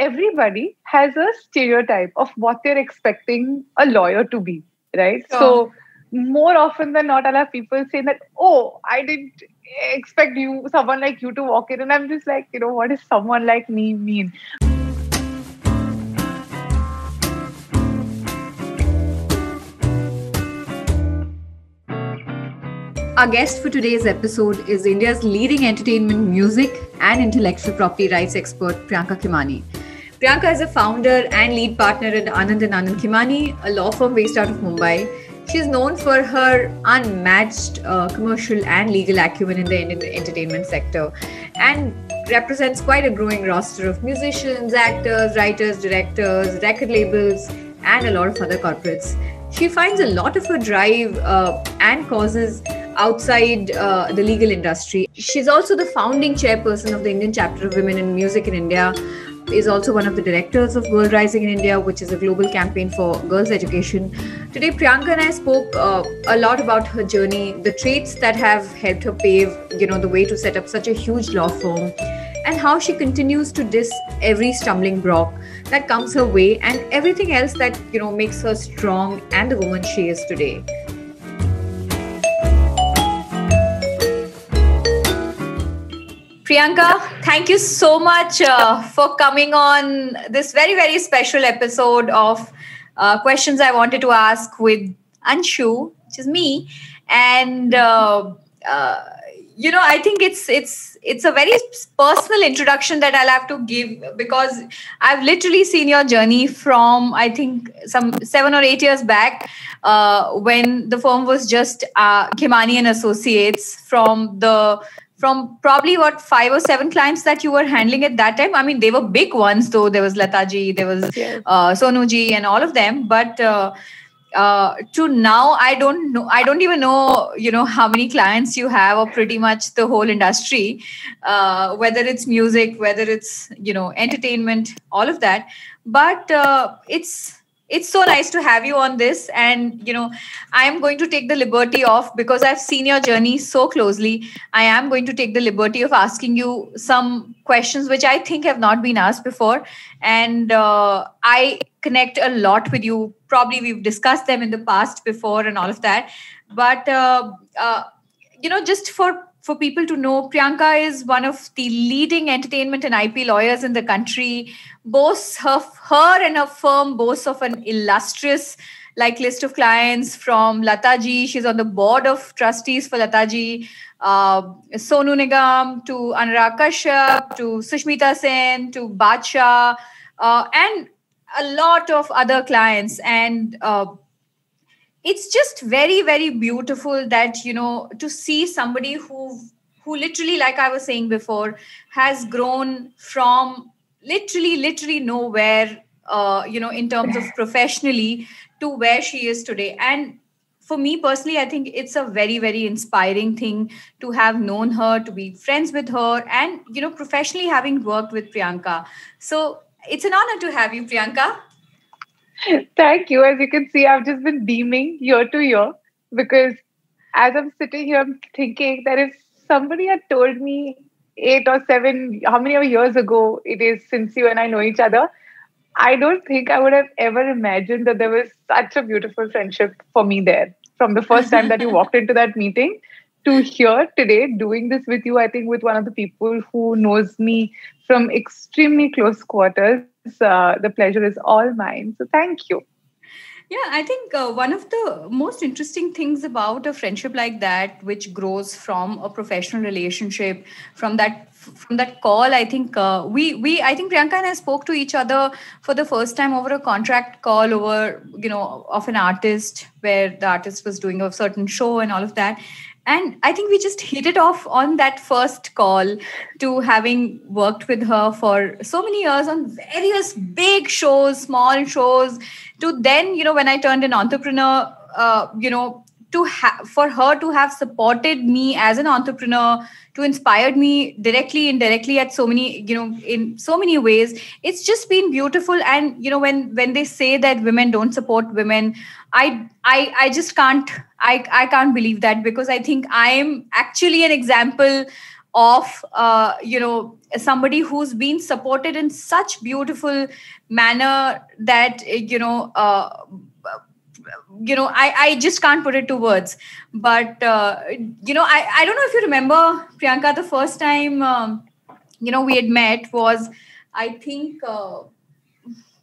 everybody has a stereotype of what they're expecting a lawyer to be, right? Sure. So more often than not, I'll have people say that, oh, I didn't expect someone like you to walk in. And I'm just like, what does someone like me mean? Our guest for today's episode is India's leading entertainment, music, and intellectual property rights expert, Priyanka Khemani. Priyanka is a founder and lead partner at Anand & Anand Khemani, a law firm based out of Mumbai. She is known for her unmatched commercial and legal acumen in the Indian entertainment sector and represents quite a growing roster of musicians, actors, writers, directors, record labels, and a lot of other corporates. She finds a lot of her drive and causes outside the legal industry. She's also the founding chairperson of the Indian chapter of Women in Music in India, is also one of the directors of Girl Rising in India, which is a global campaign for girls' education. Today, Priyanka and I spoke a lot about her journey, the traits that have helped her pave, the way to set up such a huge law firm, and how she continues to diss every stumbling block that comes her way and everything else that, makes her strong and the woman she is today. Priyanka, thank you so much for coming on this very, very special episode of Questions I Wanted to Ask with Anshu, which is me. And, I think it's a very personal introduction that I'll have to give, because I've literally seen your journey from, I think, some 7 or 8 years back when the firm was just Khemani and Associates, from probably 5 or 7 clients that you were handling at that time. I mean, they were big ones, though. There was Lataji, there was Sonuji, and all of them. But to now, I don't know. I don't even know, how many clients you have, or pretty much the whole industry, whether it's music, whether it's, entertainment, all of that. But it's so nice to have you on this. And, I am going to take the liberty of, because I've seen your journey so closely, I am going to take the liberty of asking you some questions which I think have not been asked before. And I connect a lot with you. Probably we've discussed them in the past before and all of that. But, just for people to know, Priyanka is one of the leading entertainment and IP lawyers in the country. Boasts her and her firm boasts of an illustrious list of clients, from Lataji. She's on the board of trustees for Lataji, Sonu Nigam, to Anurag Kashyap, to Sushmita Sen, to Badshah, and a lot of other clients. And it's just very, very beautiful that, to see somebody who literally, like I was saying before, has grown from literally nowhere, in terms of professionally, to where she is today. And for me personally, I think it's a very, very inspiring thing to have known her, to be friends with her, and, professionally having worked with Priyanka. So it's an honor to have you, Priyanka. Thank you. As you can see, I've just been beaming year to year, because as I'm sitting here, I'm thinking that if somebody had told me 8 or 7, how many years ago it is since you and I know each other, I don't think I would have ever imagined that there was such a beautiful friendship for me there. From the first time that you walked into that meeting to here today, doing this with you, I think with one of the people who knows me from extremely close quarters, the pleasure is all mine. So thank you. Yeah, I think one of the most interesting things about a friendship like that, which grows from a professional relationship, from that call, I think I think Priyanka and I spoke to each other for the first time over a contract call over, of an artist, where the artist was doing a certain show and all of that. And I think we just hit it off on that first call, to having worked with her for so many years on various big shows, small shows, to then, when I turned an entrepreneur, for her to have supported me as an entrepreneur, to inspired me directly, indirectly, at so many, in so many ways. It's just been beautiful. And, when they say that women don't support women, I just can't, I can't believe that, because I think I am actually an example of somebody who's been supported in such beautiful manner that I just can't put it to words. But I don't know if you remember, Priyanka, the first time we had met was, I think,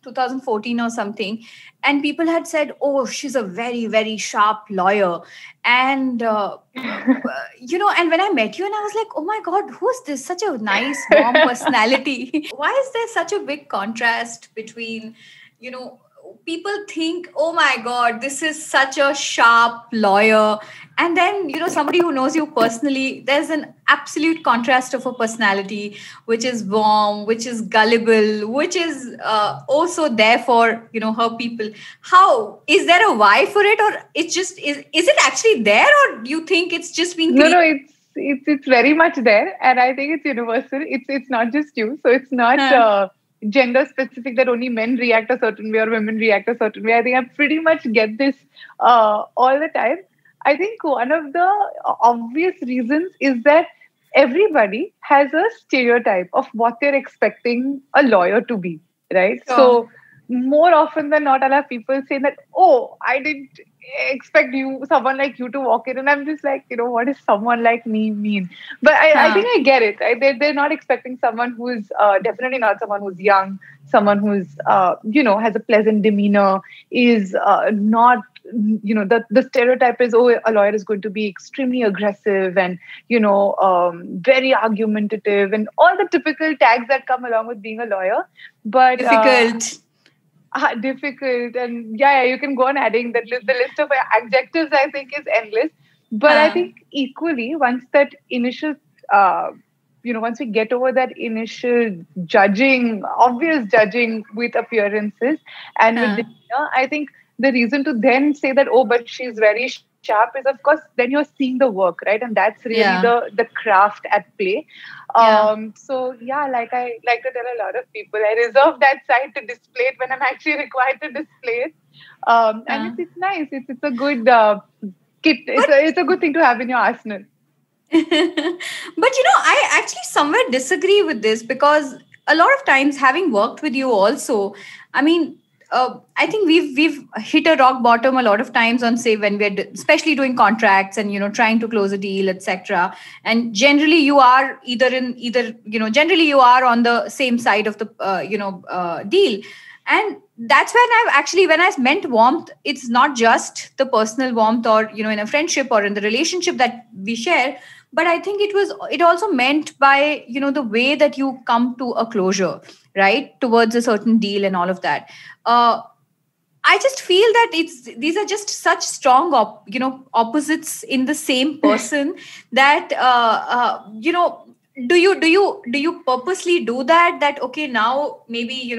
2014 or something, and people had said, oh, she's a very, very sharp lawyer. And and when I met you, and I was like, oh my god, who's this, such a nice warm personality? Why is there such a big contrast between people think, oh my god, this is such a sharp lawyer, and then somebody who knows you personally, there's an absolute contrast of a personality which is warm, which is gullible, which is also there for her people. How is there a why for it, or it's just is it actually there, or do you think it's just being no, it's very much there, and I think it's universal. It's not just you, so it's not gender specific that only men react a certain way or women react a certain way. I think I pretty much get this all the time. I think one of the obvious reasons is that everybody has a stereotype of what they're expecting a lawyer to be, right? Sure. So more often than not, I'll have people say that, oh, I didn't expect someone like you to walk in. And I'm just like, what does someone like me mean? But I think I get it. Right? They're not expecting someone who's definitely not someone who's young, someone who's, has a pleasant demeanor, is not, the stereotype is, oh, a lawyer is going to be extremely aggressive and, very argumentative and all the typical tags that come along with being a lawyer. But difficult, and you can go on adding that the list of adjectives, I think, is endless. But I think equally, once that initial once we get over that initial obvious judging with appearances and with demeanor, I think the reason to then say that, oh, but she's very sharp, is of course then you're seeing the work, right? And that's really the craft at play. So like I like to tell a lot of people, I reserve that side to display it when I'm actually required to display it. And it's nice. It's a good kit. It's a good thing to have in your arsenal. But I actually somewhere disagree with this, because a lot of times, having worked with you also, I mean, I think we've hit a rock bottom a lot of times on, say, when we're especially doing contracts and trying to close a deal, etc. And generally you are generally you are on the same side of the deal. And that's when I meant warmth, it's not just the personal warmth or in a friendship or in the relationship that we share, but I think it also meant by the way that you come to a closure, right, towards a certain deal and all of that. I just feel that these are just such strong opposites in the same person that do you purposely do that okay, now maybe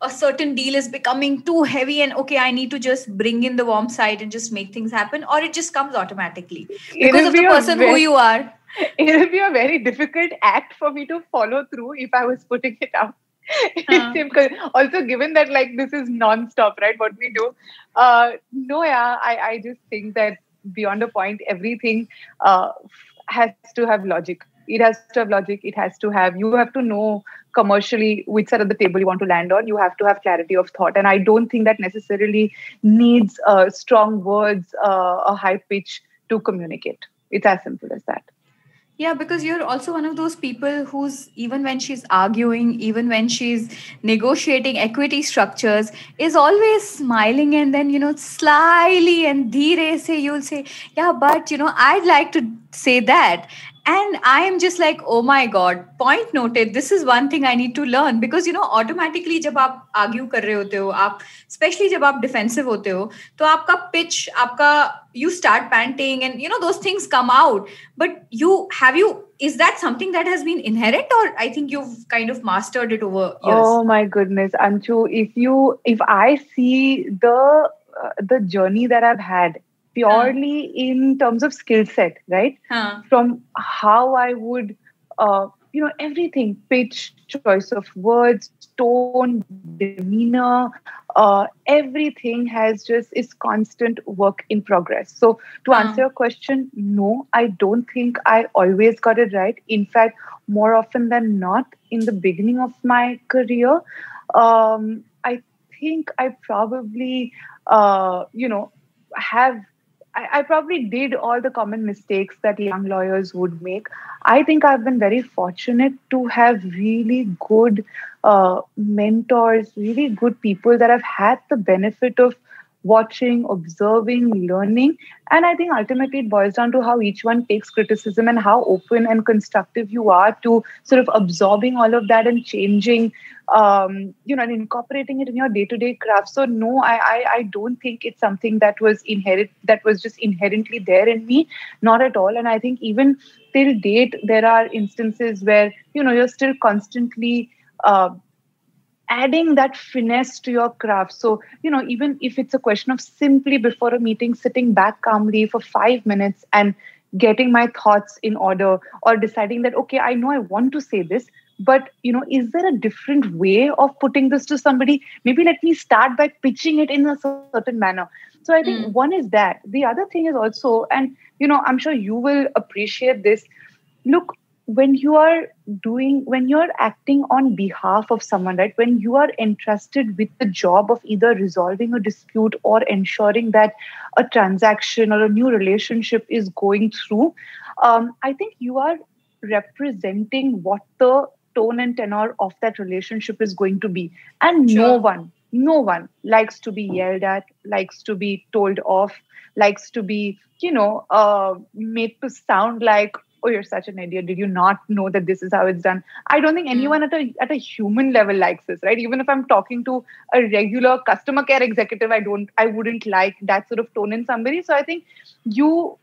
a certain deal is becoming too heavy and okay, I need to just bring in the warm side and just make things happen, or it just comes automatically because of the person who you are? It will be a very difficult act for me to follow through if I was putting it out. Also, given that this is non-stop, right, what we do. I just think that beyond a point, everything has to have logic. It has to have logic. You have to know commercially which side of the table you want to land on. You have to have clarity of thought. And I don't think that necessarily needs strong words, a high pitch to communicate. It's as simple as that. Yeah, because you're also one of those people who's, even when she's arguing, even when she's negotiating equity structures, is always smiling, and then, slyly and dheere se you'll say, yeah, but, I'd like to say that. And I am just like, oh my God, point noted. This is one thing I need to learn, because, automatically जब आप argue कर रहे होते हो, आप, especially जब आप defensive होते हो, तो आपका pitch, you start panting and, those things come out. But is that something that has been inherent, or I think you've kind of mastered it over years? Oh my goodness, Anshu, if I see the journey that I've had, purely in terms of skill set, right? From how I would, everything, pitch, choice of words, tone, demeanor, everything is constant work in progress. So to answer your question, no, I don't think I always got it right. In fact, more often than not, in the beginning of my career, I think I probably, have I probably did all the common mistakes that young lawyers would make. I think I've been very fortunate to have really good mentors, really good people that have had the benefit of watching, observing, learning. And I think ultimately it boils down to how each one takes criticism and how open and constructive you are to sort of absorbing all of that and changing, and incorporating it in your day-to-day craft. So no, I don't think it's something that was just inherently there in me, not at all. And I think even till date, there are instances where, you're still constantly adding that finesse to your craft. So, even if it's a question of simply before a meeting, sitting back calmly for 5 minutes and getting my thoughts in order, or deciding that, okay, I know I want to say this, but, is there a different way of putting this to somebody? Maybe let me start by pitching it in a certain manner. So I think one is that. The other thing is also, and, I'm sure you will appreciate this. Look, when you're acting on behalf of someone, right? When you are entrusted with the job of either resolving a dispute or ensuring that a transaction or a new relationship is going through, I think you are representing what the tone and tenor of that relationship is going to be. And Sure. no one likes to be yelled at, likes to be told off, likes to be, made to sound like, oh, you're such an idiot. Did you not know that this is how it's done? I don't think anyone at a human level likes this, right? Even if I'm talking to a regular customer care executive, I wouldn't like that sort of tone in somebody. So I think you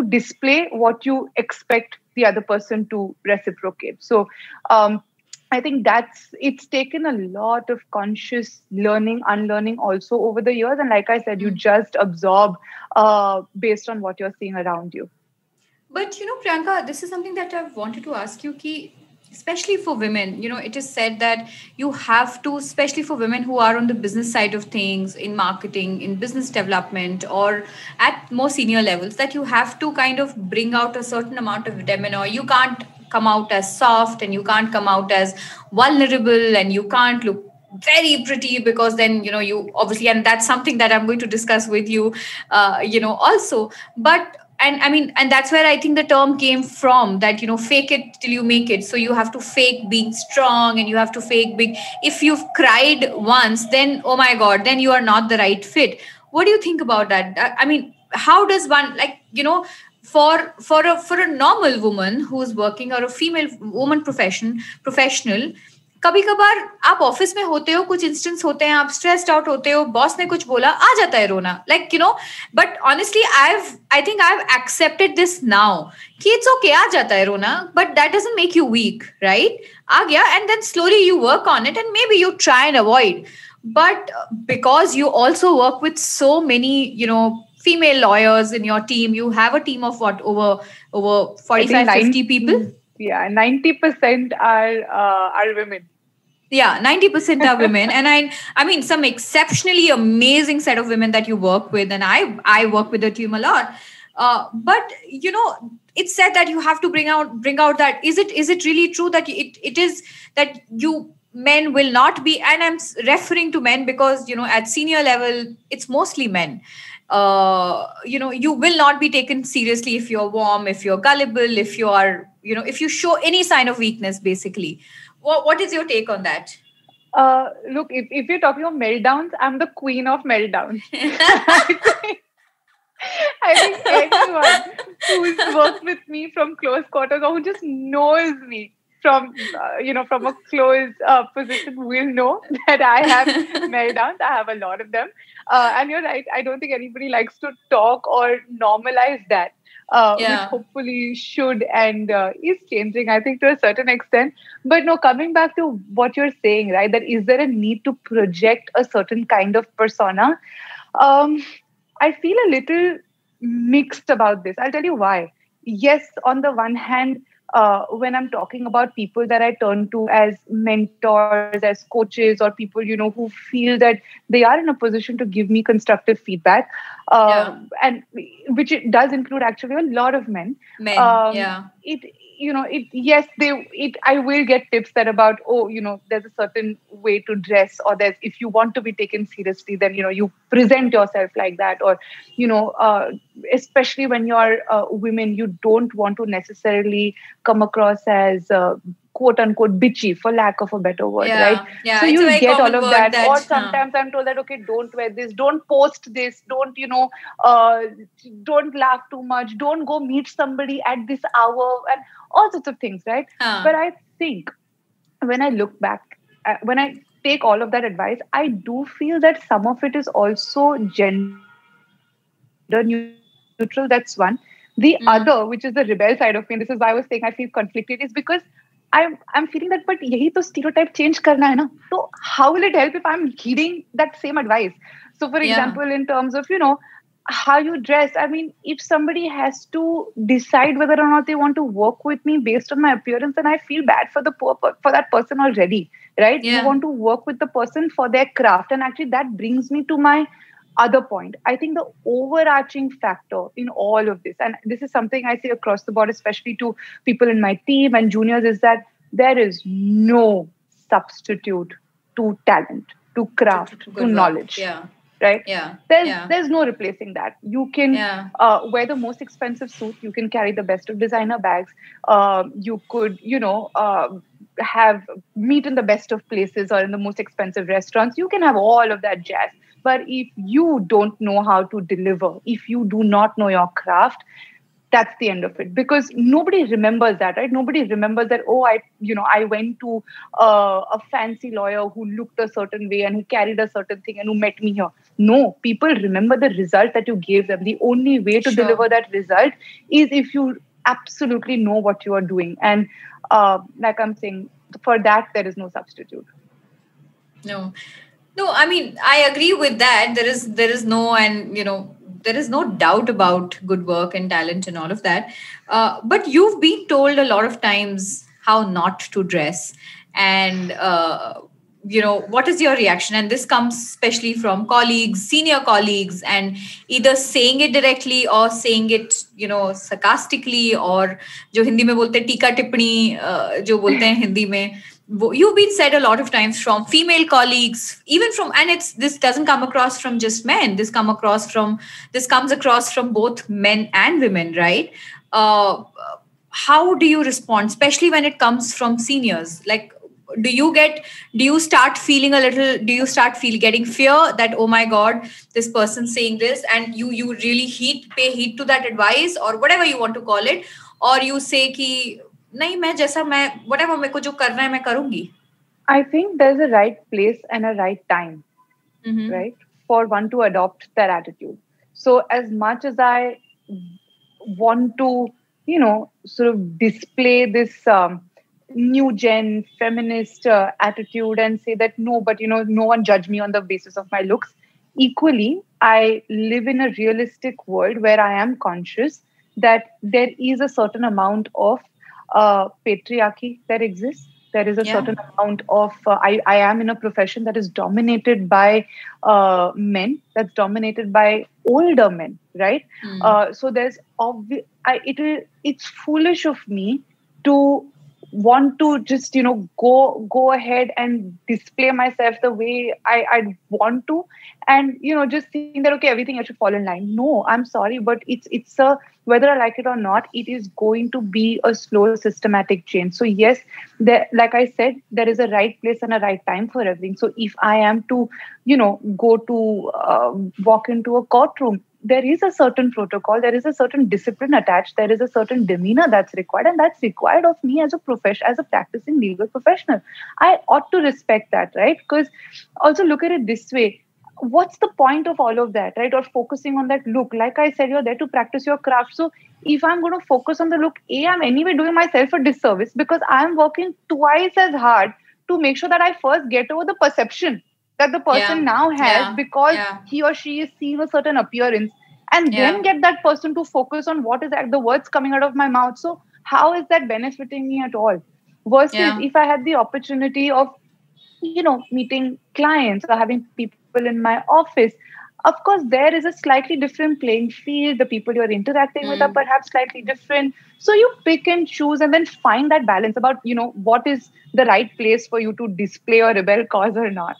display what you expect the other person to reciprocate. So I think it's taken a lot of conscious learning, unlearning also over the years. And like I said, you just absorb based on what you're seeing around you. But Priyanka, this is something that I've wanted to ask you, ki, especially for women, it is said that you have to, especially for women who are on the business side of things, in marketing, in business development, or at more senior levels, that you have to kind of bring out a certain amount of demeanor. You can't come out as soft, and you can't come out as vulnerable, and you can't look very pretty, because then you obviously, and that's something that I'm going to discuss with you also. But and I mean, and that's where I think the term came from, that fake it till you make it. So you have to fake being strong, and you have to fake being, if you've cried once, then oh my god, then you are not the right fit. What do you think about that? I mean, how does one, like, for a normal woman who's working, or a female woman professional, कभी कभार आप office में होते हो, कुछ instance होते हैं, आप स्ट्रेस्ड आउट होते हो, बॉस ने कुछ बोला, आ जाता है रोना, like but honestly I think I have accepted this now कि इट्स ओके, आ जाता है रोना, but that doesn't make you weak, right? आ गया, and then slowly you work on it, and maybe you try and avoid. But because you also work with so many female lawyers in your team, you have a team of what, over 45 50 people? Yeah, 90% are women. Yeah, 90% are women. And I mean, some exceptionally amazing set of women that you work with, and I work with the team a lot. But it's said that you have to bring out that, is it really true that it is that you men will not be, and I'm referring to men because at senior level it's mostly men, you will not be taken seriously if you're warm, if you're gullible, if you are if you show any sign of weakness, basically. What is your take on that? Look, if you're talking of meltdowns, I'm the queen of meltdowns. I think anyone who's worked with me from close quarters, or who just knows me from from a close position, will know that I have meltdowns. I have a lot of them, and you're right. I don't think anybody likes to talk or normalize that, which hopefully should and is changing, I think, to a certain extent. But no, coming back to what you're saying, right? That is there a need to project a certain kind of persona? I feel a little mixed about this. I'll tell you why. Yes, on the one hand, when I'm talking about people that I turn to as mentors, as coaches, or people, who feel that they are in a position to give me constructive feedback, Yeah. and which it does include actually a lot of men. Men. Yeah. It, yes, I will get tips that about, oh, there's a certain way to dress, or there's, if you want to be taken seriously, then, you present yourself like that, or, you know, uh, especially when you're women, you don't want to necessarily come across as quote unquote bitchy, for lack of a better word, right? Yeah. So Yeah. It's a you'll very get all common of word that. Or that. sometimes I'm told that, okay, don't wear this, don't post this, don't, uh, don't laugh too much, don't go meet somebody at this hour, and all sorts of things, right? But Huh. I think when I look back, when I take all of that advice, I do feel that some of it is also gender neutral. That's one. The other, which is the rebel side of me, and this is why I was saying I feel conflicted, is because I'm feeling that, but yahi to stereotype change karna hai na. So how will it help if I'm heeding that same advice? So for example, in Yeah. terms of, how you dress, I mean, if somebody has to decide whether or not they want to work with me based on my appearance, then I feel bad for for that person already, right? You Yeah. want to work with the person for their craft. And actually that brings me to my other point. I think the overarching factor in all of this, and this is something I say across the board, especially to people in my team and juniors, is that there is no substitute to talent, to craft, To to good work. knowledge, Yeah. right? Yeah. there's Yeah. there's no replacing that. You can Yeah. wear the most expensive suit, you can carry the best of designer bags, you could, have meet in the best of places or in the most expensive restaurants, you can have all of that jazz. But if you don't know how to deliver, if you do not know your craft, that's the end of it, because nobody remembers that, right? Nobody remembers that, oh, I went to a fancy lawyer who looked a certain way and who carried a certain thing and who met me here. No, people remember the result that you gave them. The only way to Sure. deliver that result is if you absolutely know what you are doing. And like I'm saying, for that there is no substitute. No. No, I mean, I agree with that. There is no, and there is no doubt about good work and talent and all of that. But you've been told a lot of times how not to dress, and what is your reaction? And this comes especially from colleagues, senior colleagues, and either saying it directly or saying it, sarcastically, or जो हिंदी में बोलते हैं टीका टिप्पणी, जो बोलते हैं हिंदी में, you've been said a lot of times from female colleagues, even from, and this doesn't come across from just men, this comes across from both men and women, right? How do you respond, especially when it comes from seniors? Like, do you get do you start feeling a little do you start feel getting fear that, oh my god, this person's saying this, and you really pay heed to that advice, or whatever you want to call it, or you say कि नहीं, मैं whatever मेरे को जो करना है मैं करूंगी? I think there's a right place and a right time, Mm-hmm. right, for one to adopt that attitude. So as much as I want to, sort of display this new gen feminist attitude and say that no, but no one judge me on the basis of my looks. Equally, I live in a realistic world where I am conscious that there is a certain amount of patriarchy that exists. There is a Yeah. certain amount of I am in a profession that is dominated by men, that's dominated by older men, right? So there's it's foolish of me to want to just go ahead and display myself the way I want to, and just think that, okay, everything I should fall in line. No, I'm sorry, but it's a, whether I like it or not, it is going to be a slow systematic change. So yes, there, like I said, there is a right place and a right time for everything. So if I am to go to walk into a courtroom, there is a certain protocol, there is a certain discipline attached, there is a certain demeanor that's required, and that's required of me as a practicing legal professional. I ought to respect that, right? Because also look at it this way, what's the point of all of that, right? Or focusing on that look. Like I said, you're there to practice your craft. So if I'm going to focus on the look, I'm anyway doing myself a disservice, because I'm working twice as hard to make sure that I first get over the perception that the person Yeah. now has, Yeah. because Yeah. he or she is seeing a certain appearance, and then Yeah. get that person to focus on what is the words coming out of my mouth. So how is that benefiting me at all? Versus Yeah. if I had the opportunity of, meeting clients or having people in my office, of course, there is a slightly different playing field. The people you're interacting with are Mm. perhaps slightly different. So you pick and choose and then find that balance about, what is the right place for you to display or rebel cause or not.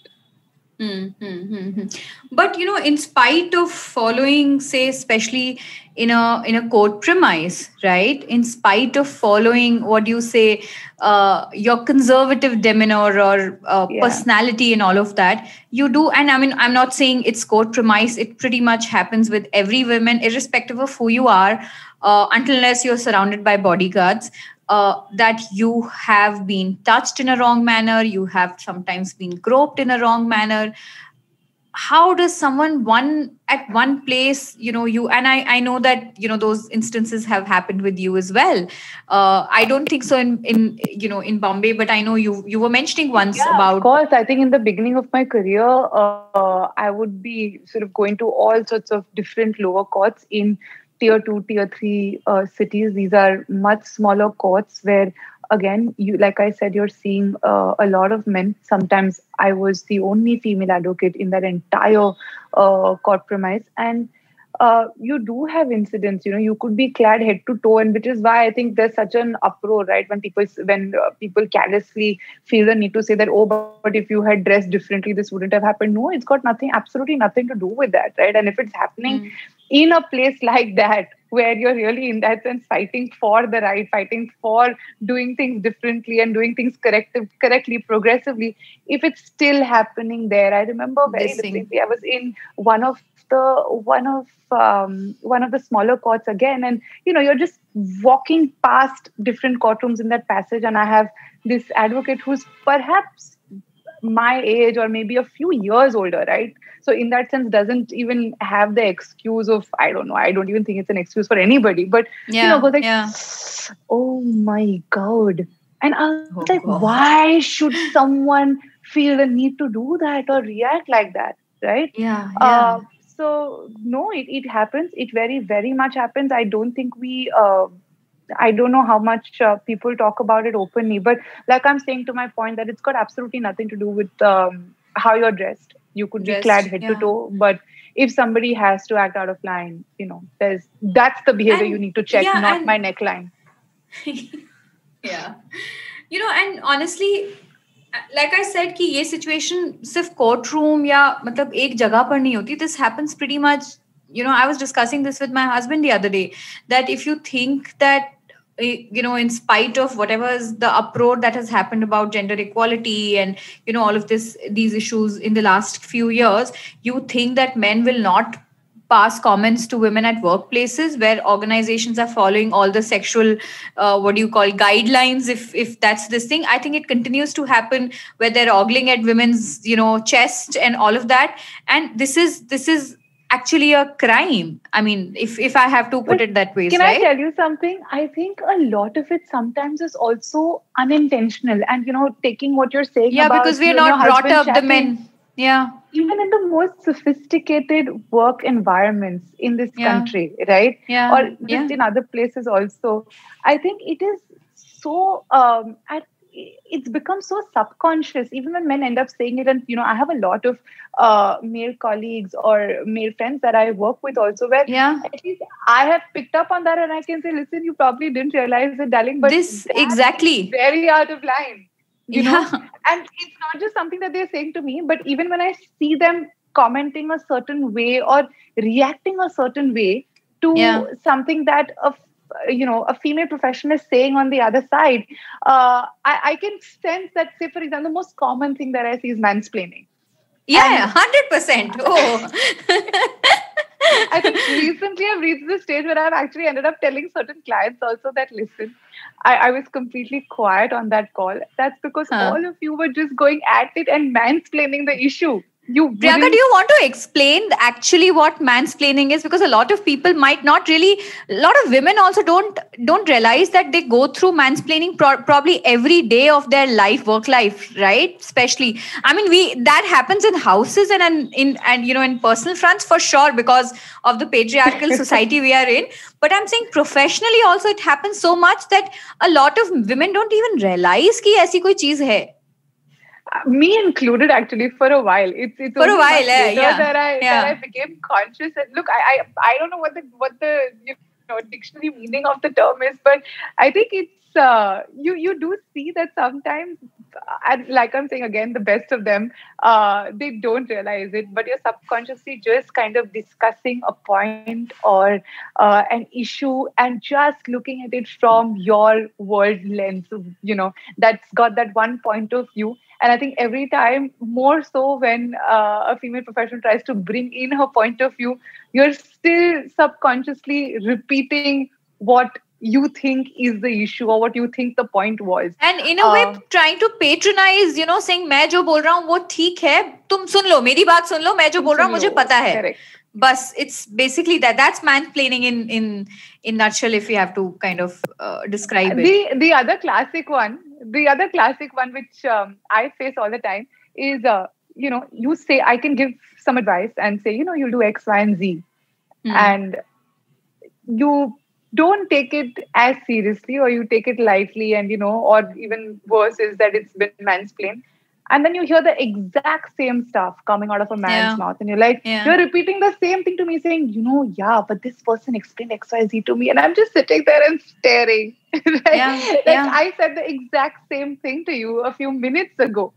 But in spite of following, say, especially in a court premise, right? In spite of following what you say, your conservative demeanor or Yeah. personality and all of that, you do. And I mean, I'm not saying it's court premise. It pretty much happens with every woman, irrespective of who you are, until unless you're surrounded by bodyguards. That you have been touched in a wrong manner, you have sometimes been groped in a wrong manner. How does someone one at one place, you and I know that those instances have happened with you as well. I don't think so in Bombay, but I know you were mentioning once Yeah, of about. course. I think in the beginning of my career, I would be sort of going to all sorts of different lower courts in tier two, tier three cities. These are much smaller courts where, again, you, like I said, you're seeing a lot of men. Sometimes I was the only female advocate in that entire court premise, and you do have incidents. You could be clad head to toe, and which is why I think there's such an uproar, right? When people carelessly feel the need to say that, oh, but if you had dressed differently, this wouldn't have happened. No, it's got nothing, absolutely nothing to do with that, right? And if it's happening Mm, in a place like that, where you're really in that sense fighting for the right, fighting for doing things differently and doing things correctly, progressively, if it's still happening there. I remember very this thing. distinctly. I was in one of the smaller courts again, and you're just walking past different courtrooms in that passage, and I have this advocate who's perhaps my age or maybe a few years older, right? So in that sense doesn't even have the excuse of, I don't know, I don't even think it's an excuse for anybody, but Yeah, goes like, yeah. oh my god. And I was like, Oh God. why should someone feel the need to do that or react like that, right? Yeah, uh, yeah. so no, it happens. It very, very much happens. I don't think I don't know how much people talk about it openly, but like I'm saying to my point, that it's got absolutely nothing to do with how you're dressed. You could be clad Just, head to yeah. toe, but if somebody has to act out of line, that's the behavior you And need to check, yeah, not my and neckline. yeah. And honestly, like I said कि ये situation सिर्फ courtroom या मतलब एक जगह पर नहीं होती. This happens pretty much. I was discussing this with my husband the other day, that if you think that in spite of whatever is the uproar that has happened about gender equality and all of these issues in the last few years, you think that men will not pass comments to women at workplaces where organizations are following all the sexual what do you call guidelines, if that's this thing. I think it continues to happen where they're ogling at women's chest and all of that. And this is actually a crime. I mean, if I have to put But it that ways, can I right? tell you something? I think a lot of it sometimes is also unintentional. And, taking what you're saying Yeah, about because we are you and your not brought husband up the chatting, men. Yeah, even in the most sophisticated work environments in this yeah, country, right? yeah, Or just yeah. in other places also, I think it is so, it's become so subconscious, even when men end up saying it. And, I have a lot of male colleagues or male friends that I work with also, where Yeah, at least I have picked up on that and I can say, listen, you probably didn't realize it, darling, but this that is exactly. very out of line, you know? Yeah, And it's not just something that they're saying to me, but even when I see them commenting a certain way or reacting a certain way to yeah. something that a female professional is saying on the other side, I can sense that, say for example, the most common thing that I see is mansplaining. Yeah, And yeah, 100%. Oh. I think recently I've reached the stage where I've actually ended up telling certain clients also that, listen, I was completely quiet on that call. That's because Huh. all of you were just going at it and mansplaining the issue. Priyanka, do you want to explain actually what mansplaining is? Because a lot of people might not really, a lot of women also don't realize that they go through mansplaining probably every day of their life, work life, right? Especially, I mean, that happens in houses and in personal fronts for sure because of the patriarchal society we are in. But I'm saying professionally also it happens so much that a lot of women don't even realize कि ऐसी कोई चीज है. Me included, actually, for a while. It's for a while, that I became conscious. And look, I don't know what the dictionary meaning of the term is, but I think it's you do see that sometimes, and like I'm saying again, the best of them, they don't realize it, but you're subconsciously just kind of discussing a point or an issue and just looking at it from your world lens, that's got that one point of view. And I think every time, more so when a female professional tries to bring in her point of view, you're still subconsciously repeating what you think is the issue or what you think the point was. And in a way, trying to patronize, saying, मैं जो बोल रहा हूँ वो ठीक है, तुम सुन लो, मेरी बात सुन लो, मैं जो बोल रहा हूँ मुझे पता है. Correct. But it's basically that's mansplaining in nutshell, if you have to kind of describe it. The other classic one which I face all the time is, you say, I can give some advice and say, you'll do X, Y, and Z. And you don't take it as seriously, or you take it lightly, and, or even worse is that it's been mansplained. And then you hear the exact same stuff coming out of a man's mouth. And you're like, you're repeating the same thing to me, saying, but this person explained X, Y, Z to me. And I'm just sitting there and staring. Right? I said the exact same thing to you a few minutes ago.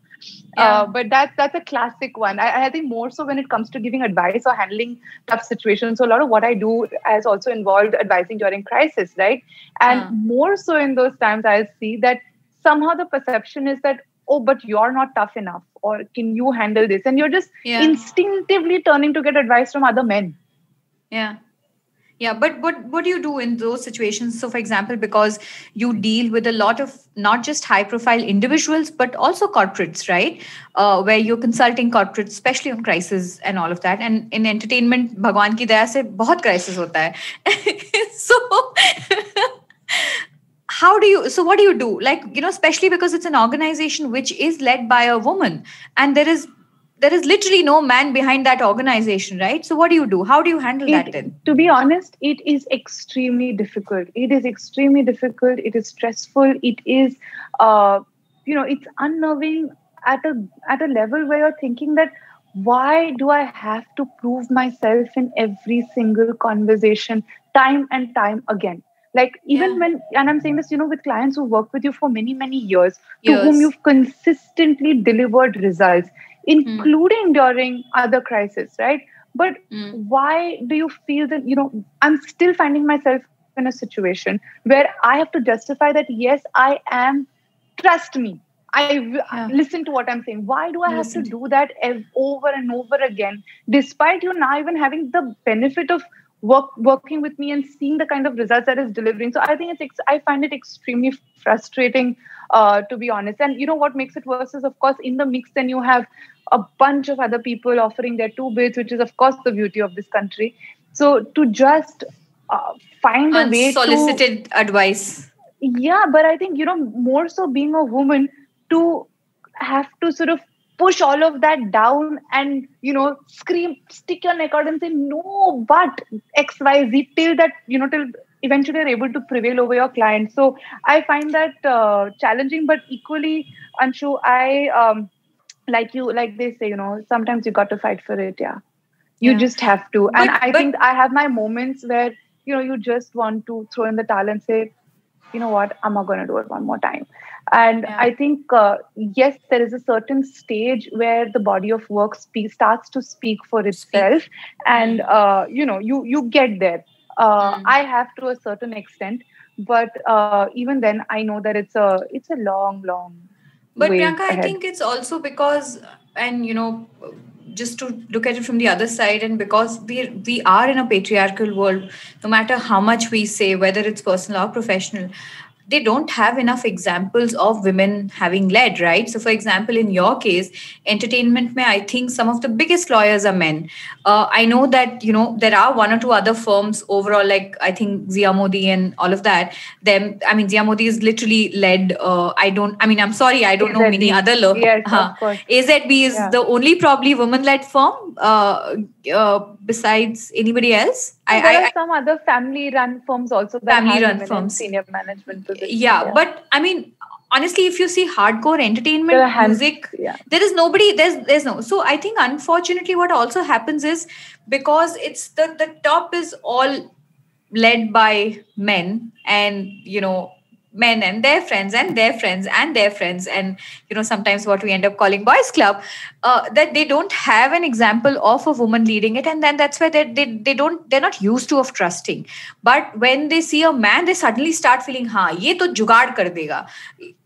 But that's a classic one. I think more so when it comes to giving advice or handling tough situations. So a lot of what I do has also involved advising during crisis, right? And more so in those times, I see that somehow the perception is that, oh, but you're not tough enough, or can you handle this? And you're just instinctively turning to get advice from other men. Yeah, but what do you do in those situations? So, for example, because you deal with a lot of not just high-profile individuals, but also corporates, right? Where you're consulting corporates, especially on crisis and all of that. And in entertainment, Bhagwan ki daya se bahut crisis hota hai. So... what do you do? Like, especially because it's an organization which is led by a woman, and there is literally no man behind that organization, right? So what do you do? How do you handle that then? To be honest, it is extremely difficult. It is extremely difficult. It is stressful. It is, it's unnerving at a level where you're thinking that, why do I have to prove myself in every single conversation time and time again? Like, even when, and I'm saying this, with clients who work with you for many, many years, to whom you've consistently delivered results, including during other crises, right? But why do you feel that, I'm still finding myself in a situation where I have to justify that, yes, I am, trust me, I listen to what I'm saying. Why do I have to do that over and over again, despite you now even having the benefit of working with me and seeing the kind of results that is delivering? So I think I find it extremely frustrating, to be honest. And what makes it worse is, of course, in the mix, then you have a bunch of other people offering their two bits, which is, of course, the beauty of this country. So to just find a way to... Unsolicited advice. Yeah, but I think, more so being a woman, to have to sort of push all of that down and, scream, stick your neck out and say, no, but X, Y, Z, till that, till eventually you're able to prevail over your client. So I find that challenging, but equally, Anshu, I, like they say, sometimes you got to fight for it. Yeah. You just have to. And I think I have my moments where, you just want to throw in the towel and say, you know what, I'm not going to do it one more time. And I think, yes, there is a certain stage where the body of work starts to speak for itself. And, you get there. I have to a certain extent. But even then, I know that it's a long, long But way Priyanka, ahead. I think it's also because, and, just to look at it from the other side, and because we are in a patriarchal world, no matter how much we say, whether it's personal or professional, they don't have enough examples of women having led, right? So for example, in your case, entertainment mein, I think some of the biggest lawyers are men. I know that, there are one or two other firms overall, like I think Zia Modi and all of that. Zia Modi is literally led, I'm sorry, I don't know many other yes, of course. AZB is the only probably woman-led firm besides anybody else. There are some other family-run firms also that have women in senior management positions. Yeah, but I mean, honestly, if you see hardcore entertainment music, there is nobody. There's no. So I think unfortunately, what also happens is because it's the top is all led by men, and men and their friends and their friends and their friends, and sometimes what we end up calling boys club, that they don't have an example of a woman leading it, and then that's why they're not used to of trusting. But when they see a man, they suddenly start feeling, ye to jugaad kar dega.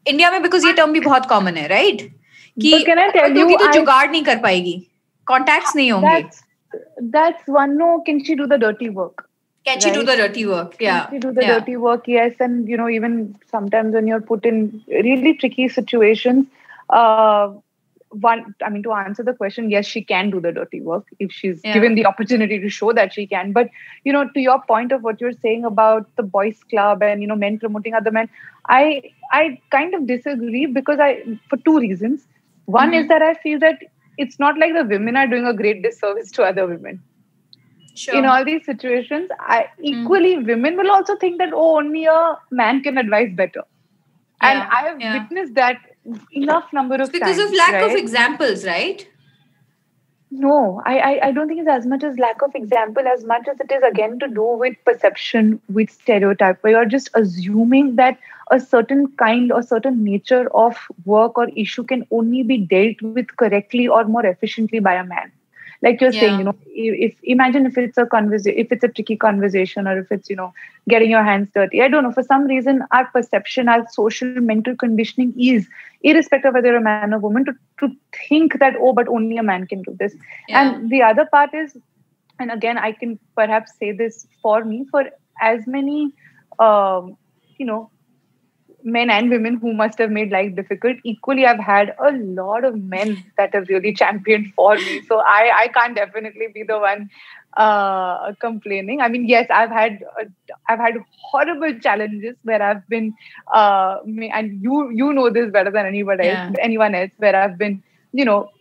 India mein because ye term bhi bahut common hai, right? But can I tell you, jugaad nahi kar payegi, contacts nahi honge. That's one. No, can she do the dirty work? Can she do the dirty work? Yeah. Can she do the dirty work? Yes. And, even sometimes when you're put in really tricky situations, to answer the question, yes, she can do the dirty work if she's given the opportunity to show that she can. But, to your point of what you're saying about the boys club and, men promoting other men, I kind of disagree because for two reasons. One is that I feel that it's not like the women are doing a great disservice to other women. Sure. In all these situations, equally women will also think that only a man can advise better, and I have witnessed that enough number of because times. Because of lack of examples, right? No, I don't think it's as much as lack of example, as much as it is again to do with perception, with stereotype, where you're just assuming that a certain kind or certain nature of work or issue can only be dealt with correctly or more efficiently by a man. Like you're saying, imagine if it's a tricky conversation, or if it's, getting your hands dirty. I don't know. For some reason, our perception, our social mental conditioning is, irrespective of whether you're a man or woman, to think that, but only a man can do this. Yeah. And the other part is, and again, I can perhaps say this for me, for as many, men and women who must have made life difficult, equally I've had a lot of men that have really championed for me. So I can't definitely be the one complaining. I mean, yes, I've had horrible challenges where I've been, and you know this better than anyone else, where I've been,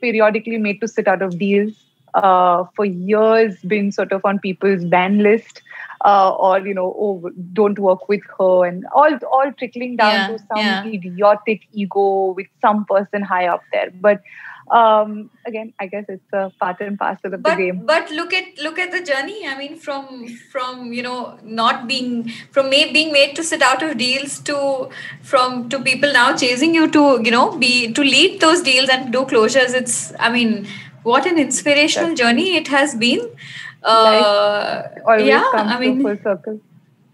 periodically made to sit out of deals, for years been sort of on people's ban list. Or don't work with her, and all trickling down to some idiotic ego with some person high up there. But again, I guess it's a part and parcel of the game. But look at the journey. I mean, from being made to sit out of deals to people now chasing you to lead those deals and do closures. It's, what an inspirational journey it has been. Always comes to full circle.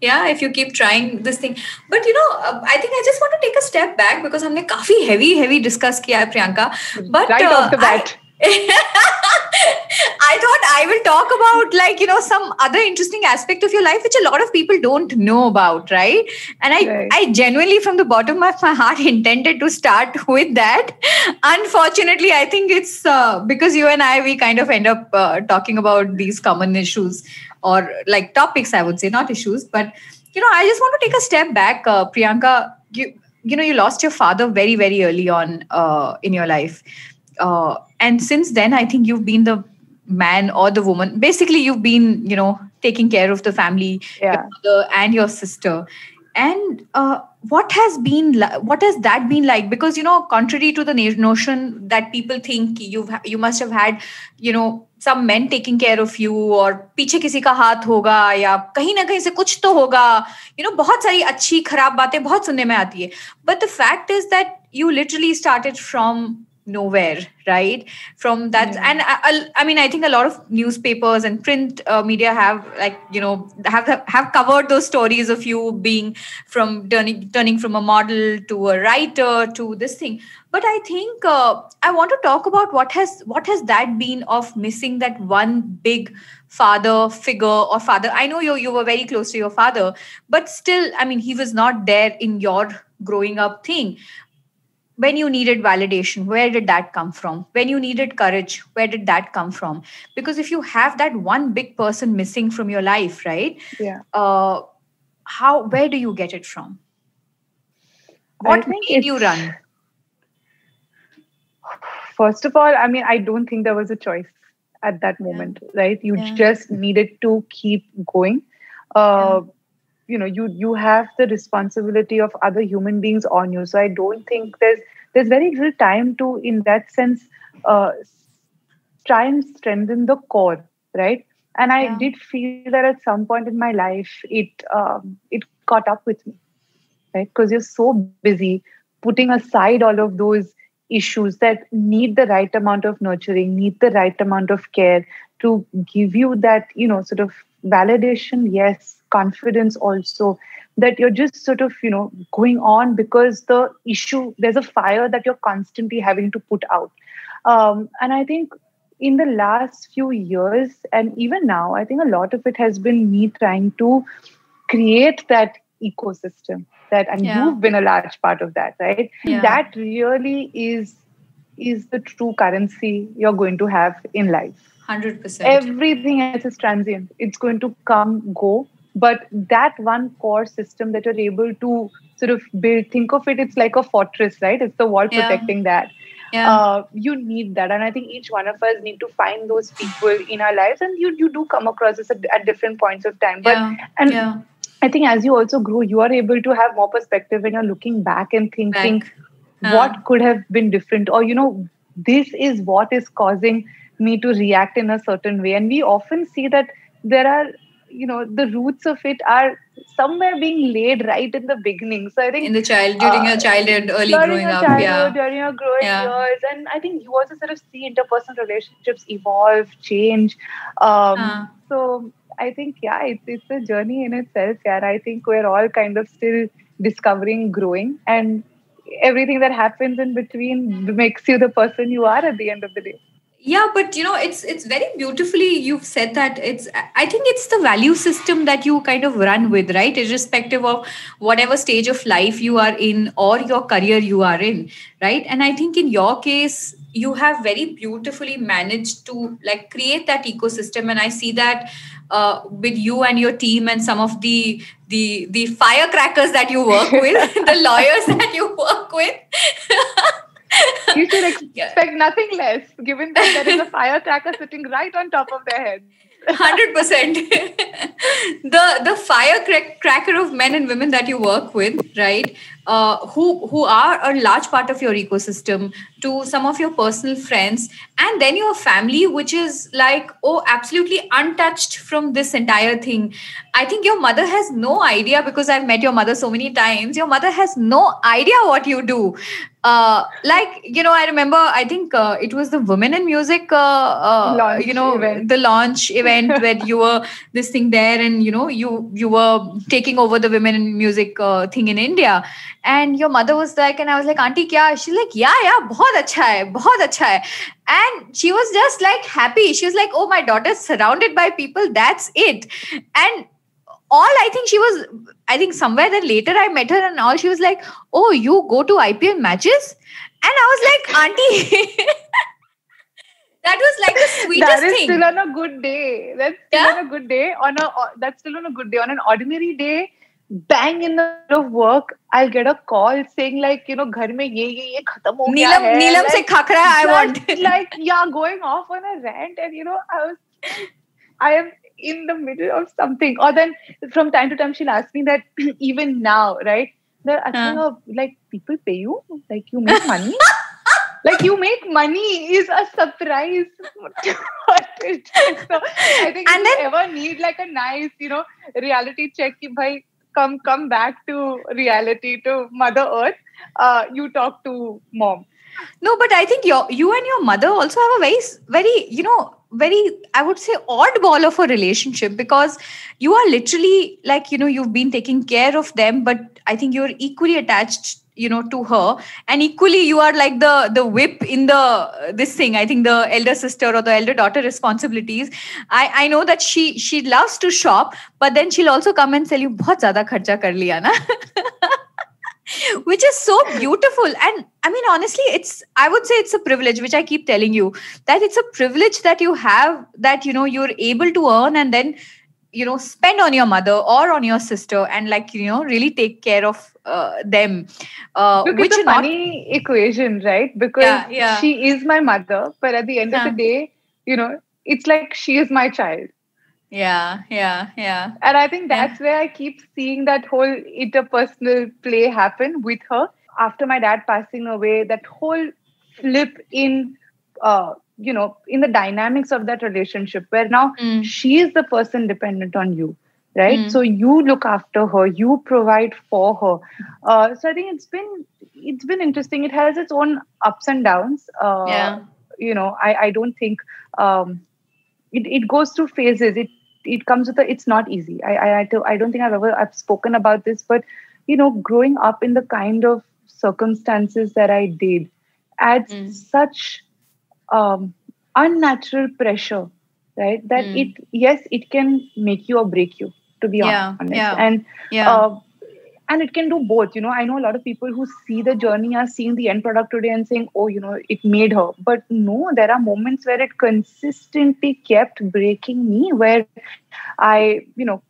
Yeah, if you keep trying this thing. But I think I just want to take a step back because हमने काफी heavy discuss किया है, Priyanka. But right off the bat. I thought I will talk about some other interesting aspect of your life which a lot of people don't know about, right? And I genuinely from the bottom of my heart intended to start with that. Unfortunately, I think it's because you and I, we kind of end up talking about these common issues or like topics, I would say, not issues. But, I just want to take a step back, Priyanka. You lost your father very, very early on in your life. And since then, I think you've been the man or the woman. Basically, you've been, taking care of the family, your mother and your sister. And what has that been like? Because, contrary to the notion that people think you must have had, some men taking care of you, or पीछे किसी का हाथ होगा, या कहीं ना कहीं से कुछ तो होगा, बहुत सारी अच्छी खराब बातें बहुत सुनने में आती है. But the fact is that you literally started from nowhere, right? From that. And I mean, I think a lot of newspapers and print media have, like, have covered those stories of you being from turning from a model to a writer to this thing. But I think I want to talk about what has that been of missing that one big father figure or father. I know you were very close to your father, but still, I mean, he was not there in your growing up thing. When you needed validation, where did that come from? When you needed courage, where did that come from? Because if you have that one big person missing from your life, right? Yeah. Where do you get it from? What made you run? First of all, I mean, I don't think there was a choice at that moment, right? You just needed to keep going. You have the responsibility of other human beings on you. So I don't think there's very little time to, in that sense, try and strengthen the core, right? And I did feel that at some point in my life, it caught up with me, right? Because you're so busy putting aside all of those issues that need the right amount of nurturing, need the right amount of care to give you that, sort of validation, yes, confidence also, that you're just sort of, going on because there's a fire that you're constantly having to put out. And I think in the last few years, and even now, I think a lot of it has been me trying to create that ecosystem you've been a large part of that, right? That really is the true currency you're going to have in life. 100%. Everything else is transient. It's going to come, go. But that one core system that you're able to sort of build, think of it, it's like a fortress, right? It's the wall protecting that. You need that. And I think each one of us need to find those people in our lives. And you do come across this at different points of time. I think as you also grow, you are able to have more perspective when you're looking back and thinking what could have been different, or, this is what is causing me to react in a certain way. And we often see that there are, the roots of it are somewhere being laid right in the beginning. So I think during your childhood, early growing up, during your growing years, and I think you also sort of see interpersonal relationships evolve, change. So I think, it's a journey in itself. I think we're all kind of still discovering, growing, and everything that happens in between makes you the person you are at the end of the day. Yeah, but it's very beautifully you've said that. I think it's the value system that you kind of run with, right? Irrespective of whatever stage of life you are in or your career you are in, right? And I think in your case, you have very beautifully managed to like create that ecosystem. And I see that with you and your team and some of the firecrackers that you work with, the lawyers that you work with. You should expect nothing less, given that there is a firecracker sitting right on top of their head. 100%. The firecracker of men and women that you work with, right? Who are a large part of your ecosystem, to some of your personal friends, and then your family, which is like, absolutely untouched from this entire thing. I think your mother has no idea, because I've met your mother so many times. Your mother has no idea what you do. I remember, I think it was the Women in Music, the launch event where you were this thing there, and you were taking over the Women in Music thing in India. And your mother was like, and I was like, Auntie, kya? She's like, yeah, bahut acha hai. And she was just like happy. She was like, oh, my daughter's surrounded by people. That's it. And I think somewhere then later I met her and all, she was like, oh, you go to IPL matches? And I was like, Auntie, that was like the sweetest thing. That is still on a good day. That's still on a good day. That's still on a good day. On an ordinary day, bang in the middle of work, I'll get a call saying like, ghar mein ye khatam ho gaya hai. Neelam se khakra, I want. Going off on a rant, and I am in the middle of something. Or then from time to time she'll ask me that even now, right? Like, people pay you? Like, you make money? Like, you make money is a surprise. So I think if you ever need like a nice, reality check, ki bhai, come back to reality, to Mother Earth, you talk to mom. No, but I think you and your mother also have a very, very, I would say, oddball of a relationship, because you are literally like, you've been taking care of them, but I think you're equally attached, to her, and equally you are like the whip in the this thing. I think the elder sister or the elder daughter responsibilities. I know that she loves to shop, but then she'll also come and tell you, "बहुत ज़्यादा खर्चा कर लिया ना." Which is so beautiful. And I mean, honestly, I would say it's a privilege, which I keep telling you, that it's a privilege that you have, that you're able to earn and then spend on your mother or on your sister, and like really take care of them, Look, which it's a are not. funny equation, right? Because Yeah, yeah, she is my mother, but at the end of the day, it's like she is my child. yeah, yeah, yeah, And I think yeah. that's where I keep seeing that whole interpersonal play happen with her. After my dad passing away, that whole flip in the dynamics of that relationship, where now Mm, she is the person dependent on you, right? So mm, you look after her, you provide for her. So I think it's been interesting. It has its own ups and downs. yeah. I don't think it goes through phases. It comes with it's not easy. I don't think I've spoken about this, but growing up in the kind of circumstances that I did adds Mm, such um, unnatural pressure, right? That mm, it can make you or break you, to be yeah, honest. yeah, yeah. Uh, and it can do both. I know a lot of people who see the journey are seeing the end product today and saying, oh, it made her. But no, there are moments where it consistently kept breaking me, where I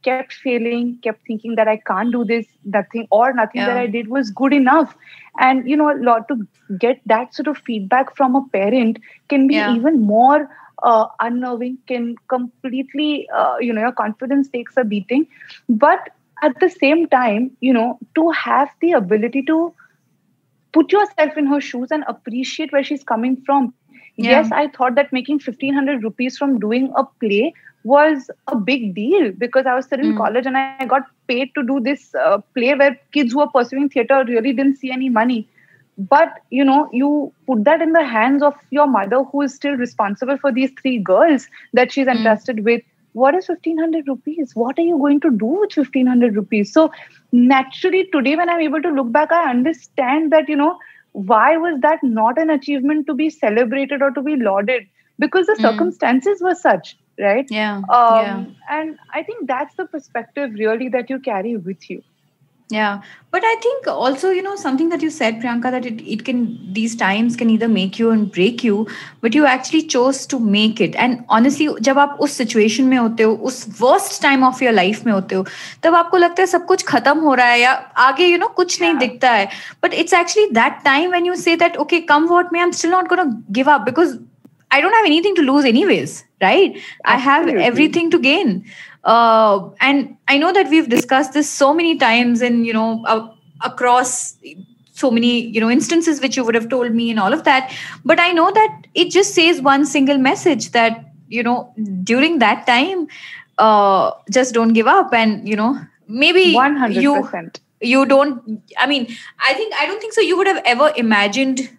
kept failing, kept thinking that I can't do this, nothing that Yeah, I did was good enough. And a lot to get that sort of feedback from a parent can be yeah. even more unnerving, can completely your confidence takes a beating. But at the same time, to have the ability to put yourself in her shoes and appreciate where she's coming from. Yeah. Yes, I thought that making 1,500 rupees from doing a play was a big deal, because I was still in Mm, college and I got paid to do this play where kids who are pursuing theater really didn't see any money. But you put that in the hands of your mother, who is still responsible for these three girls that she's mm, entrusted with. What is 1,500 rupees? What are you going to do with 1,500 rupees? So naturally, today when I'm able to look back, I understand that why was that not an achievement to be celebrated or to be lauded? Because the mm. circumstances were such, right? Yeah, yeah. And I think that's the perspective really that you carry with you. Yeah, but I think also, something that you said, Priyanka, that it can, these times can either make you and break you, but you actually chose to make it. And honestly, जब आप उस situation में होते हो, उस worst time of your life में होते हो, तब आपको लगता है सब कुछ खत्म हो रहा है या आगे, कुछ नहीं Yeah, दिखता है. But it's actually that time when you say that, okay, come what may, I'm still not going to give up, because I don't have anything to lose anyways, right? I have absolutely. everything to gain. And I know that we've discussed this so many times, and across so many instances which you would have told me and all of that. But I know that it just says one single message, that during that time, just don't give up, and maybe you 100%. you don't, I mean, I don't think so you would have ever imagined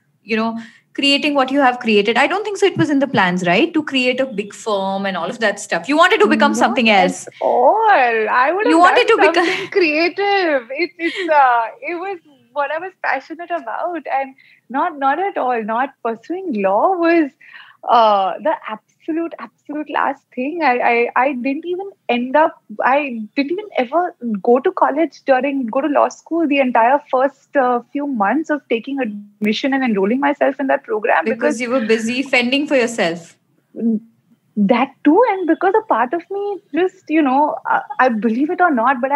creating what you have created. I don't think so it was in the plans, right, to create a big firm and all of that stuff. You wanted to become Not something at else. all. I would You have wanted done to become. something creative. It was what I was passionate about, and not at all. Not pursuing law was the absolute last thing. I didn't even end up. I didn't even ever go to law school the entire first few months of taking admission and enrolling myself in that program, because Because you were busy fending for yourself. that too, and because a part of me just I believe it or not, but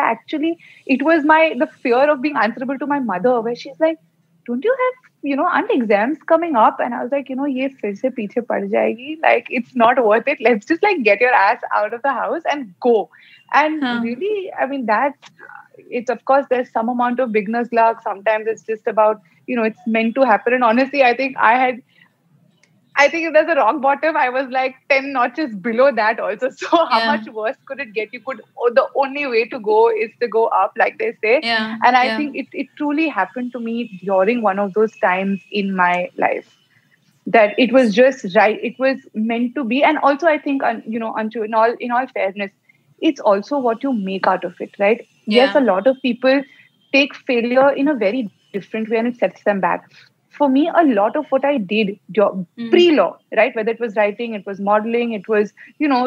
it was the fear of being answerable to my mother, where she's like, don't you have aren't exams coming up? And I was like, ye fir se piche pad jayegi, like it's not worth it, let's just like get your ass out of the house and go. And Huh. really, I mean, it's, of course, there's some amount of beginner's luck. Sometimes it's just about it's meant to happen. And honestly, I think I had I think if there's a rock bottom, I was like 10 notches below that also. So how Yeah. much worse could it get? The only way to go is to go up, like they say. Yeah. And I Yeah. think it truly happened to me during one of those times in my life, that it was just right. It was meant to be. And also I think, Anshu, in all fairness, it's also what you make out of it, right? Yes, Yeah. a lot of people take failure in a very different way and it sets them back. For me, a lot of what I did Mm. pre-law, right? Whether it was writing, it was modeling, it was,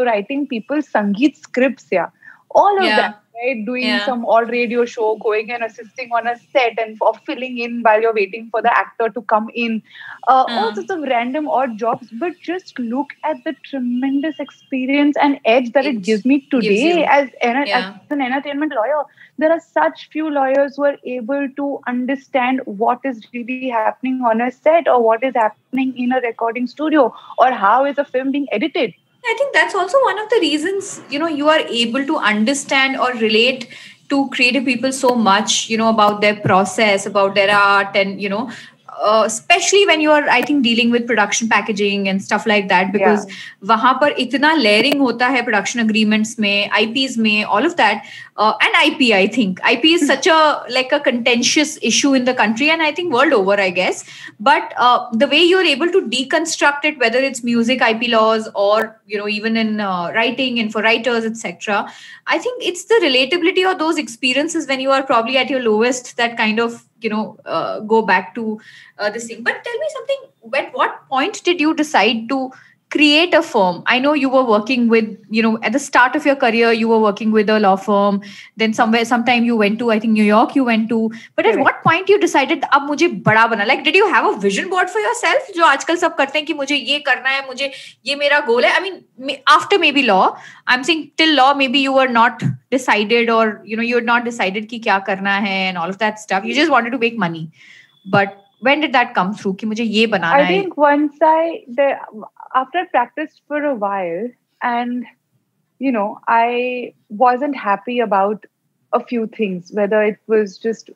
writing people's Sangeet scripts, yeah. All of that, Yeah. right? Doing Yeah. some odd radio show, going and assisting on a set and or filling in while you're waiting for the actor to come in. All Uh, sorts of random odd jobs, but just look at the tremendous experience and edge that it it gives me gives today you. as Yeah. an entertainment lawyer. There are such few lawyers who are able to understand what is really happening on a set or what is happening in a recording studio or how is a film being edited. I think that's also one of the reasons, you are able to understand or relate to creative people so much, about their process, about their art, and, especially when you are, I think, dealing with production packaging and stuff like that, Yeah. because वहां पर इतना layering होता है production agreements में, IPs में, all of that, and IP, I think IP is such a contentious issue in the country, and I think world over, I guess. But the way you're able to deconstruct it, whether it's music IP laws or even in writing and for writers, etc., I think it's the relatability of those experiences when you are probably at your lowest that kind of go back to this thing. But tell me something, at what point did you decide to create a firm? I know you were working with, at the start of your career, you were working with a law firm. Then sometime you went to, I think, New York you went to. But at what point you decided, अब मुझे बड़ा बना? Like, did you have a vision board for yourself? जो आजकल सब करते हैं कि मुझे ये करना है, मुझे ये मेरा goal है. I mean, after maybe law, I'm saying till law, maybe you were not decided, or you had not decided कि क्या करना है and all of that stuff. You just wanted to make money. But when did that come through कि मुझे ये बनाना है? I think after I practiced for a while, and I wasn't happy about a few things, whether it was just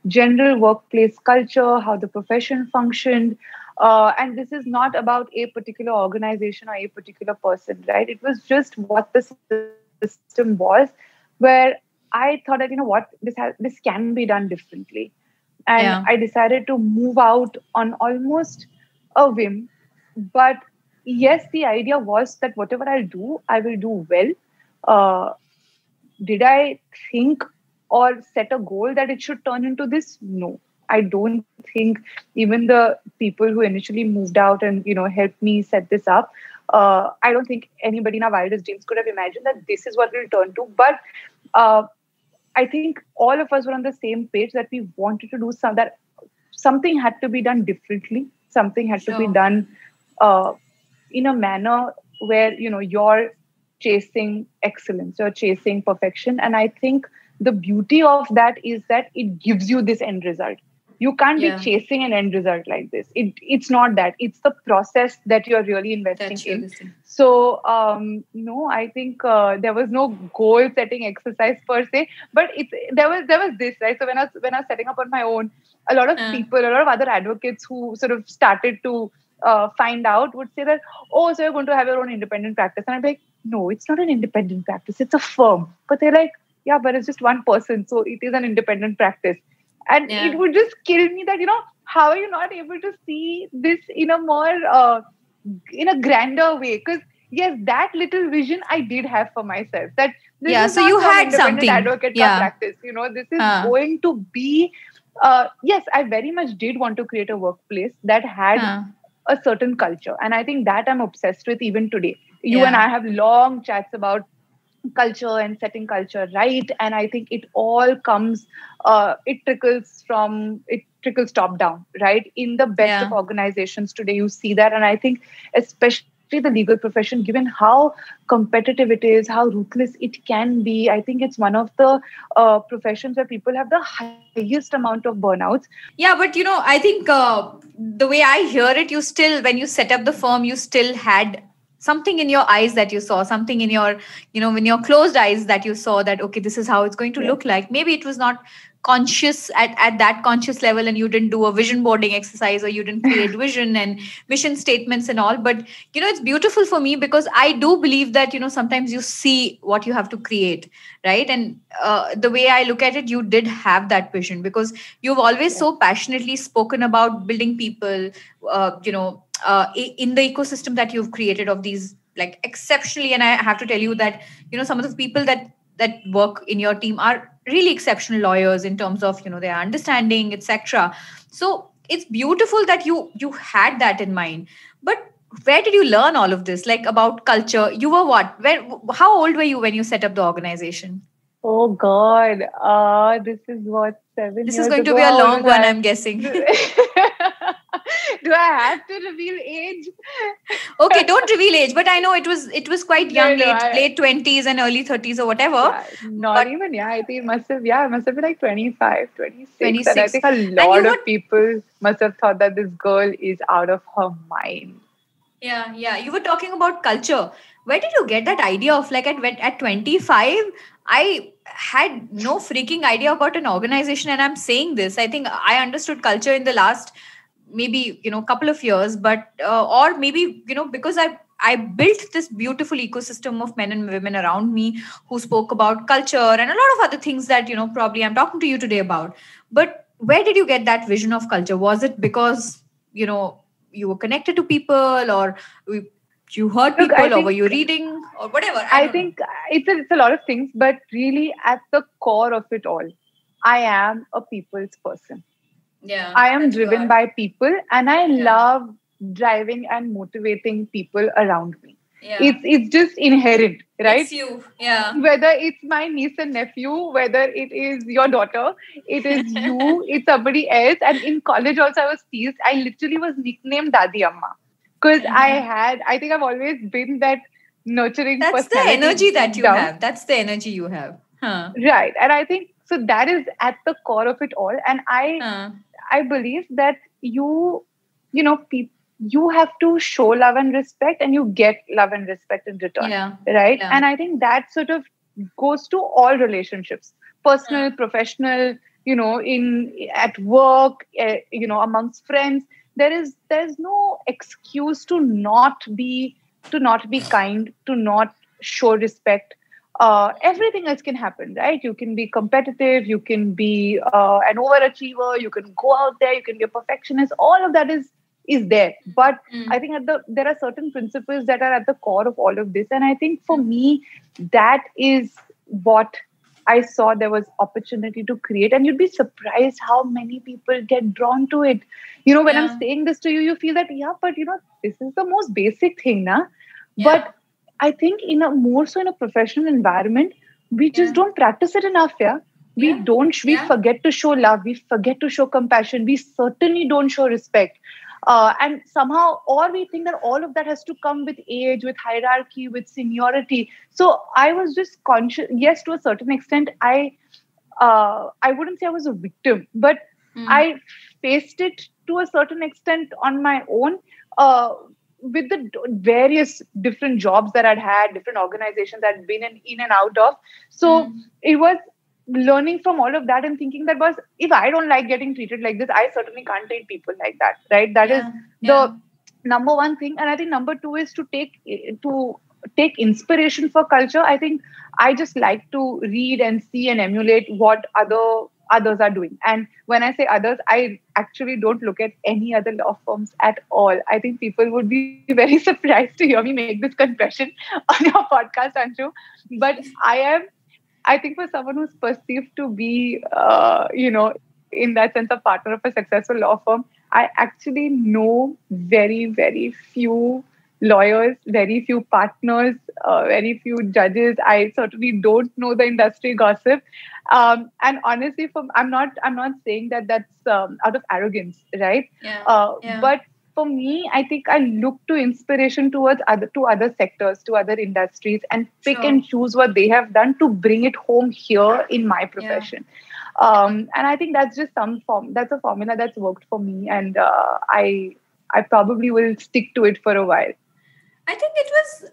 general workplace culture, how the profession functioned, and this is not about a particular organization or a particular person, right? It was just what the system was, where I thought that this can be done differently. And Yeah. I decided to move out on almost a whim. But yes, the idea was that whatever I'll do, I will do well. Did I think or set a goal that it should turn into this? No. I don't think even the people who initially moved out and helped me set this up, I don't think anybody in our wildest dreams could have imagined that this is what we'll turn to. But I think all of us were on the same page that we wanted to do that something had to be done differently. Something had to be Sure. done in a manner where you're chasing excellence, you're chasing perfection, and I think the beauty of that is that it gives you this end result. You can't Yeah. be chasing an end result like this. It's not that. It's the process that you're really investing That's in. realistic. So, no, I think there was no goal setting exercise per se, but there was this, right? So when I was setting up on my own, a lot of people, a lot of other advocates who sort of started to find out would say that, oh, so you're going to have your own independent practice, and I'm like, no, it's not an independent practice, it's a firm. But they're like, yeah, but it's just one person, so it is an independent practice. And Yeah. it would just kill me that how are you not able to see this in a more in a grander way? Because yes, that little vision I did have for myself, that this Yeah, is so not you some had independent something. advocate Yeah. practice. This is going to be. Yes, I very much did want to create a workplace that had a certain culture, and I think that I'm obsessed with even today. You and Yeah. I have long chats about culture and setting culture right, and I think it all comes it trickles top down, right? In the best Yeah. of organizations today, you see that. And I think especially the legal profession, given how competitive it is, how ruthless it can be, I think it's one of the professions where people have the highest amount of burnouts. Yeah, but I think the way I hear it, you still, when you set up the firm, you still had something in your eyes that you saw, something in your, in your closed eyes that you saw that, okay, this is how it's going to Yeah. look like. Maybe it was not conscious at that conscious level, and you didn't do a vision boarding exercise, or you didn't create vision and mission statements and all. But it's beautiful for me, because I do believe that sometimes you see what you have to create, right? And the way I look at it, you did have that vision, because you've always so passionately spoken about building people, in the ecosystem that you've created of these, like, exceptionally. And I have to tell you that some of the people that work in your team are really exceptional lawyers in terms of their understanding, etc. So it's beautiful that you had that in mind. But where did you learn all of this, like, about culture? You were what, how old were you when you set up the organization? Oh God, this is what, 7 This years is going ago. to be a long one, I'm guessing. Do I have to reveal age? Okay, don't reveal age, but I know it was quite young, late 20s and early 30s or whatever. Yeah, not even, I think it must have been like 25, 26. And I think a lot of people must have thought that this girl is out of her mind. Yeah. You were talking about culture. Where did you get that idea of, like, at 25? I had no freaking idea about an organization, and I'm saying this. I think I understood culture in the last maybe couple of years, but or maybe because I built this beautiful ecosystem of men and women around me who spoke about culture and a lot of other things that probably I'm talking to you today about. But where did you get that vision of culture? Was it because you were connected to people, or you heard people, or were you reading, or whatever? I think it's a lot of things, but really at the core of it all, I am a people's person. Yeah, I am driven by people, and I love driving and motivating people around me. Yeah. It's just inherent, right? It's you. Yeah. Whether it's my niece and nephew, whether it is your daughter, it is you, it's somebody else. And in college also, I was teased. I literally was nicknamed Dadi Amma, because I think I've always been that nurturing personality. That's the energy that you have. That's the energy you have. Huh. Right. And I think so that is at the core of it all. And I believe that you have to show love and respect, and you get love and respect in return. Right. Yeah. And I think that sort of goes to all relationships, personal, professional, at work, amongst friends. There's no excuse to not be kind, to not show respect. Everything else can happen, right? You can be competitive, you can be an overachiever, you can go out there, you can be a perfectionist. All of that is there. But I think there are certain principles that are at the core of all of this. And I think for me, that is what I saw there was opportunity to create. And you'd be surprised how many people get drawn to it. When I'm saying this to you, you feel that, but this is the most basic thing, na? Yeah. But I think more so in a professional environment, we just don't practice it enough. We forget to show love. We forget to show compassion. We certainly don't show respect. And somehow, or we think that all of that has to come with age, with hierarchy, with seniority. So I was just conscious. Yes, to a certain extent, I wouldn't say I was a victim, but I faced it to a certain extent on my own. With the various different jobs that I'd had, different organizations I'd been in and out of. So it was learning from all of that and thinking that, if I don't like getting treated like this, I certainly can't treat people like that, right? That is the number one thing. And I think number two is to take inspiration for culture. I think I just like to read and see and emulate what others are doing. And when I say others, I actually don't look at any other law firms at all. I think people would be very surprised to hear me make this confession on your podcast, Anshu. But I think for someone who's perceived to be, in that sense, a partner of a successful law firm, I actually know very, very few lawyers, very few partners, very few judges. I certainly don't know the industry gossip. And honestly, I'm not saying that that's out of arrogance, right? But for me, I think I look to inspiration towards other sectors, to other industries, and pick and choose what they have done to bring it home here in my profession. And I think that's just that's a formula that's worked for me, and I probably will stick to it for a while. I think it was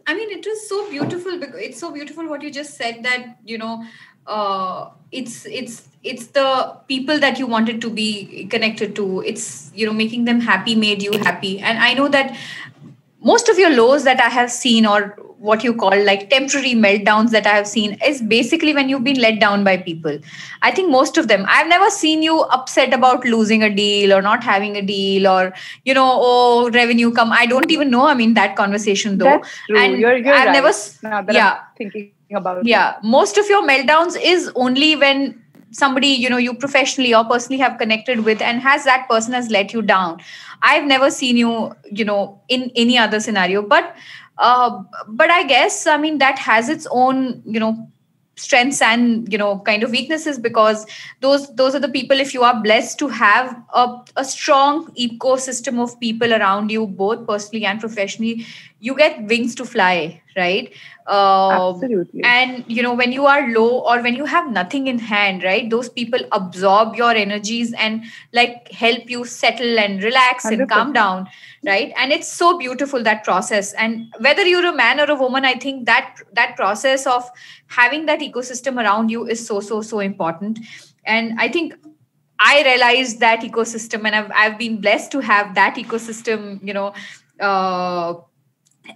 so beautiful, because it's so beautiful what you just said, that it's the people that you wanted to be connected to. It's making them happy made you happy. And I know that most of your lows that I have seen, or what you call like temporary meltdowns that I have seen, is basically when you've been let down by people. I think most of them, I've never seen you upset about losing a deal or not having a deal, or, oh, revenue come. I don't even know. I mean, that conversation though. That's true. And you're I've right. never, now that yeah. I'm thinking about Yeah. Most of your meltdowns is only when somebody, you professionally or personally have connected with, and that person has let you down. I've never seen you, in any other scenario. But I guess, I mean, that has its own, strengths and, kind of weaknesses, because those are the people, if you are blessed to have a strong ecosystem of people around you, both personally and professionally, you get wings to fly, right? Absolutely. And when you are low, or when you have nothing in hand, right, those people absorb your energies and like help you settle and relax and 100%. calm down, right? And it's so beautiful, that process. And whether you're a man or a woman, I think that process of having that ecosystem around you is so important. And I think I realized that ecosystem, and I've been blessed to have that ecosystem,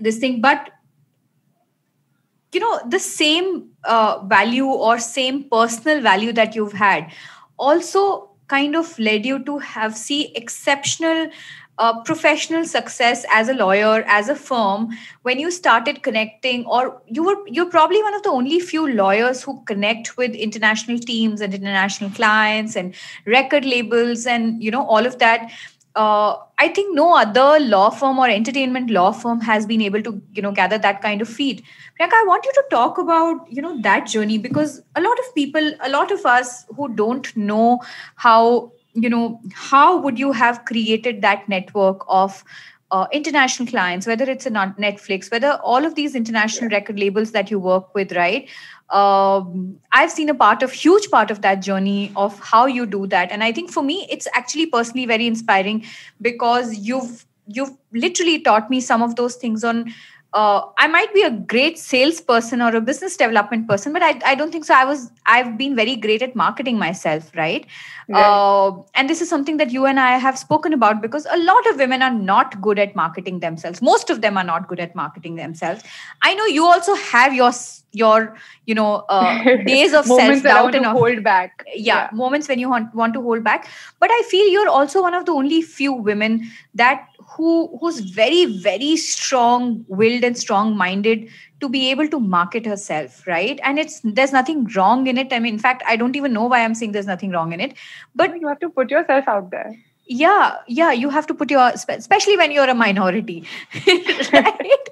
this thing. But the same value or same personal value that you've had also kind of led you to see exceptional professional success as a lawyer, as a firm, when you started connecting, or you're probably one of the only few lawyers who connect with international teams and international clients and record labels and all of that. I think no other law firm or entertainment law firm has been able to gather that kind of feat. Priyanka, I want you to talk about that journey, because a lot of us who don't know how would you have created that network of international clients, whether it's a Netflix, whether all of these international record labels that you work with, right? I've seen huge part of that journey of how you do that. And I think for me, it's actually personally very inspiring, because you've literally taught me some of those things on, I might be a great salesperson or a business development person, but I don't think so. I've been very great at marketing myself, right? And this is something that you and I have spoken about, because a lot of women are not good at marketing themselves. Most of them are not good at marketing themselves. I know you also have your days of self-doubt and hold back. Yeah, moments when you want to hold back. But I feel you're also one of the only few women who's very, very strong-willed and strong-minded to be able to market herself, right? And there's nothing wrong in it. I mean, in fact, I don't even know why I'm saying there's nothing wrong in it. But you have to put yourself out there. Yeah, you have to put especially when you're a minority, right?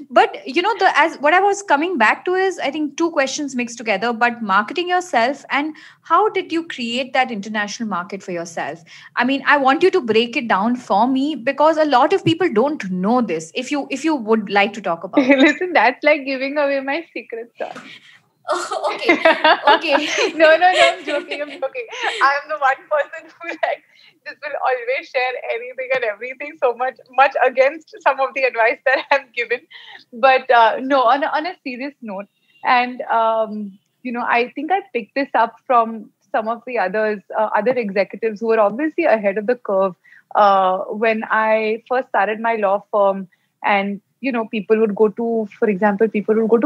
But as what I was coming back to is, I think two questions mixed together, but marketing yourself and how did you create that international market for yourself? I mean, I want you to break it down for me, because a lot of people don't know this. If you would like to talk about it. Listen, that's like giving away my secret sauce. Oh, okay. No, I'm joking. I'm the one person who just will always share anything and everything, so much against some of the advice that I'm given. But no, on a serious note, and I think I picked this up from some of the other executives who were obviously ahead of the curve when I first started my law firm. And people would go to, for example,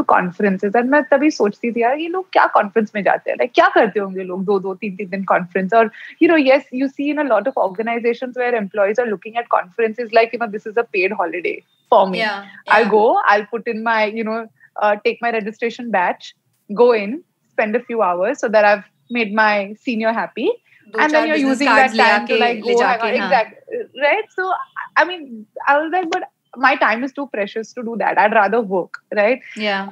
conferences, and मैं तभी सोचती थी यार ये लोग क्या conference में जाते हैं, like क्या करते होंगे लोग 2-3 दिन conference. Or yes, you see in a lot of organizations where employees are looking at conferences like this is a paid holiday for me. I'll go, I'll put in my take my registration batch, go in, spend a few hours so that I've made my senior happy. And then you're using that time to like go exactly, right? So I mean, I was like, but my time is too precious to do that. I'd rather work, right? Yeah.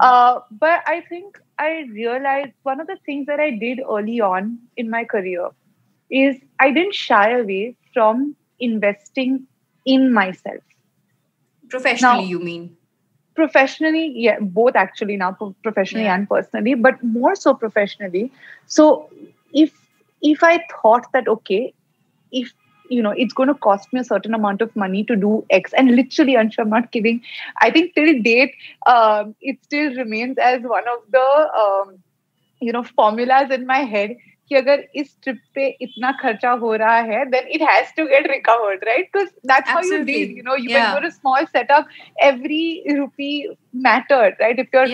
But I think I realized one of the things that I did early on in my career is I didn't shy away from investing in myself. Professionally, now, you mean? Professionally, yeah, both actually now, professionally and personally, but more so professionally. So if I thought that, okay, if it's going to cost me a certain amount of money to do X. And literally, Anshu, I'm not kidding. I think till date, it still remains as one of the, formulas in my head कि अगर इस trip पे इतना खर्चा हो रहा है, then it has to get recovered, right? Because that's Absolutely. how you did. You went for a small setup, every rupee mattered, right? If you're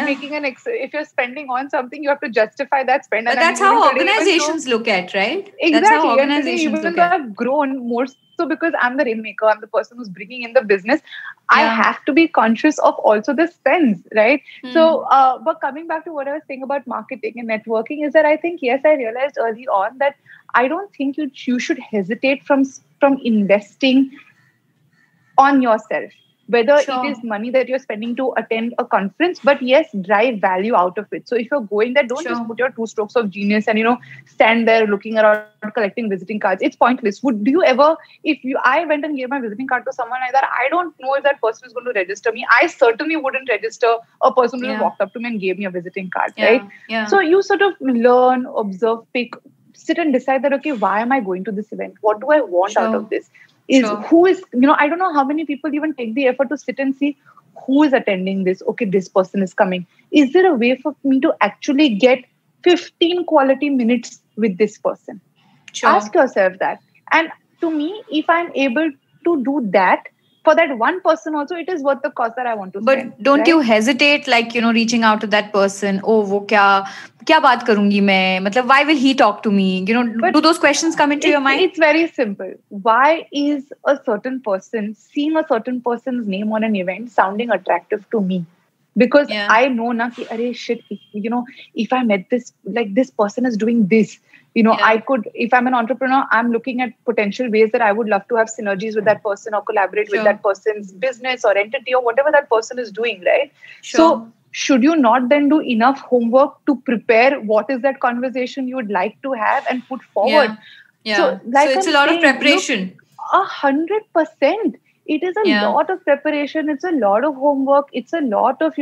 making if you're spending on something, you have to justify that spend. But that's how organizations look at, right? Exactly. That's how organizations even though I've grown more so because I'm the rainmaker, I'm the person who's bringing in the business. I have to be conscious of also the spends, right? So, but coming back to what I was saying about marketing and networking is that I think, yes, I realized early on that I don't think you should hesitate from investing on yourself, whether it is money that you're spending to attend a conference, but yes, drive value out of it. So if you're going there, don't just put your 2 strokes of genius and, stand there looking around collecting visiting cards. It's pointless. Do you ever, I went and gave my visiting card to someone like that, I don't know if that person is going to register me. I certainly wouldn't register a person who walked up to me and gave me a visiting card, right? Yeah. So you sort of learn, observe, pick, sit and decide that, okay, why am I going to this event? What do I want out of this? Who is, I don't know how many people even take the effort to sit and see who is attending this. Okay, this person is coming. Is there a way for me to actually get 15 quality minutes with this person? Ask yourself that. And to me, if I'm able to do that, for that one person also, it is worth the cost that I want to spend. But don't you hesitate, reaching out to that person? Oh, wo kya baat karungi main? Matlab, why will he talk to me? Do those questions come into your mind? It's very simple. Why is a certain person, seeing a certain person's name on an event sounding attractive to me? Because I know na ki, arey shit, if I met this person is doing this, I could, if I'm an entrepreneur, I'm looking at potential ways that I would love to have synergies with that person or collaborate with that person's business or entity or whatever that person is doing, right? So should you not then do enough homework to prepare what is that conversation you would like to have and put forward? So it's a lot of preparation. 100%. It is a lot of preparation. It's a lot of homework. It's a lot of,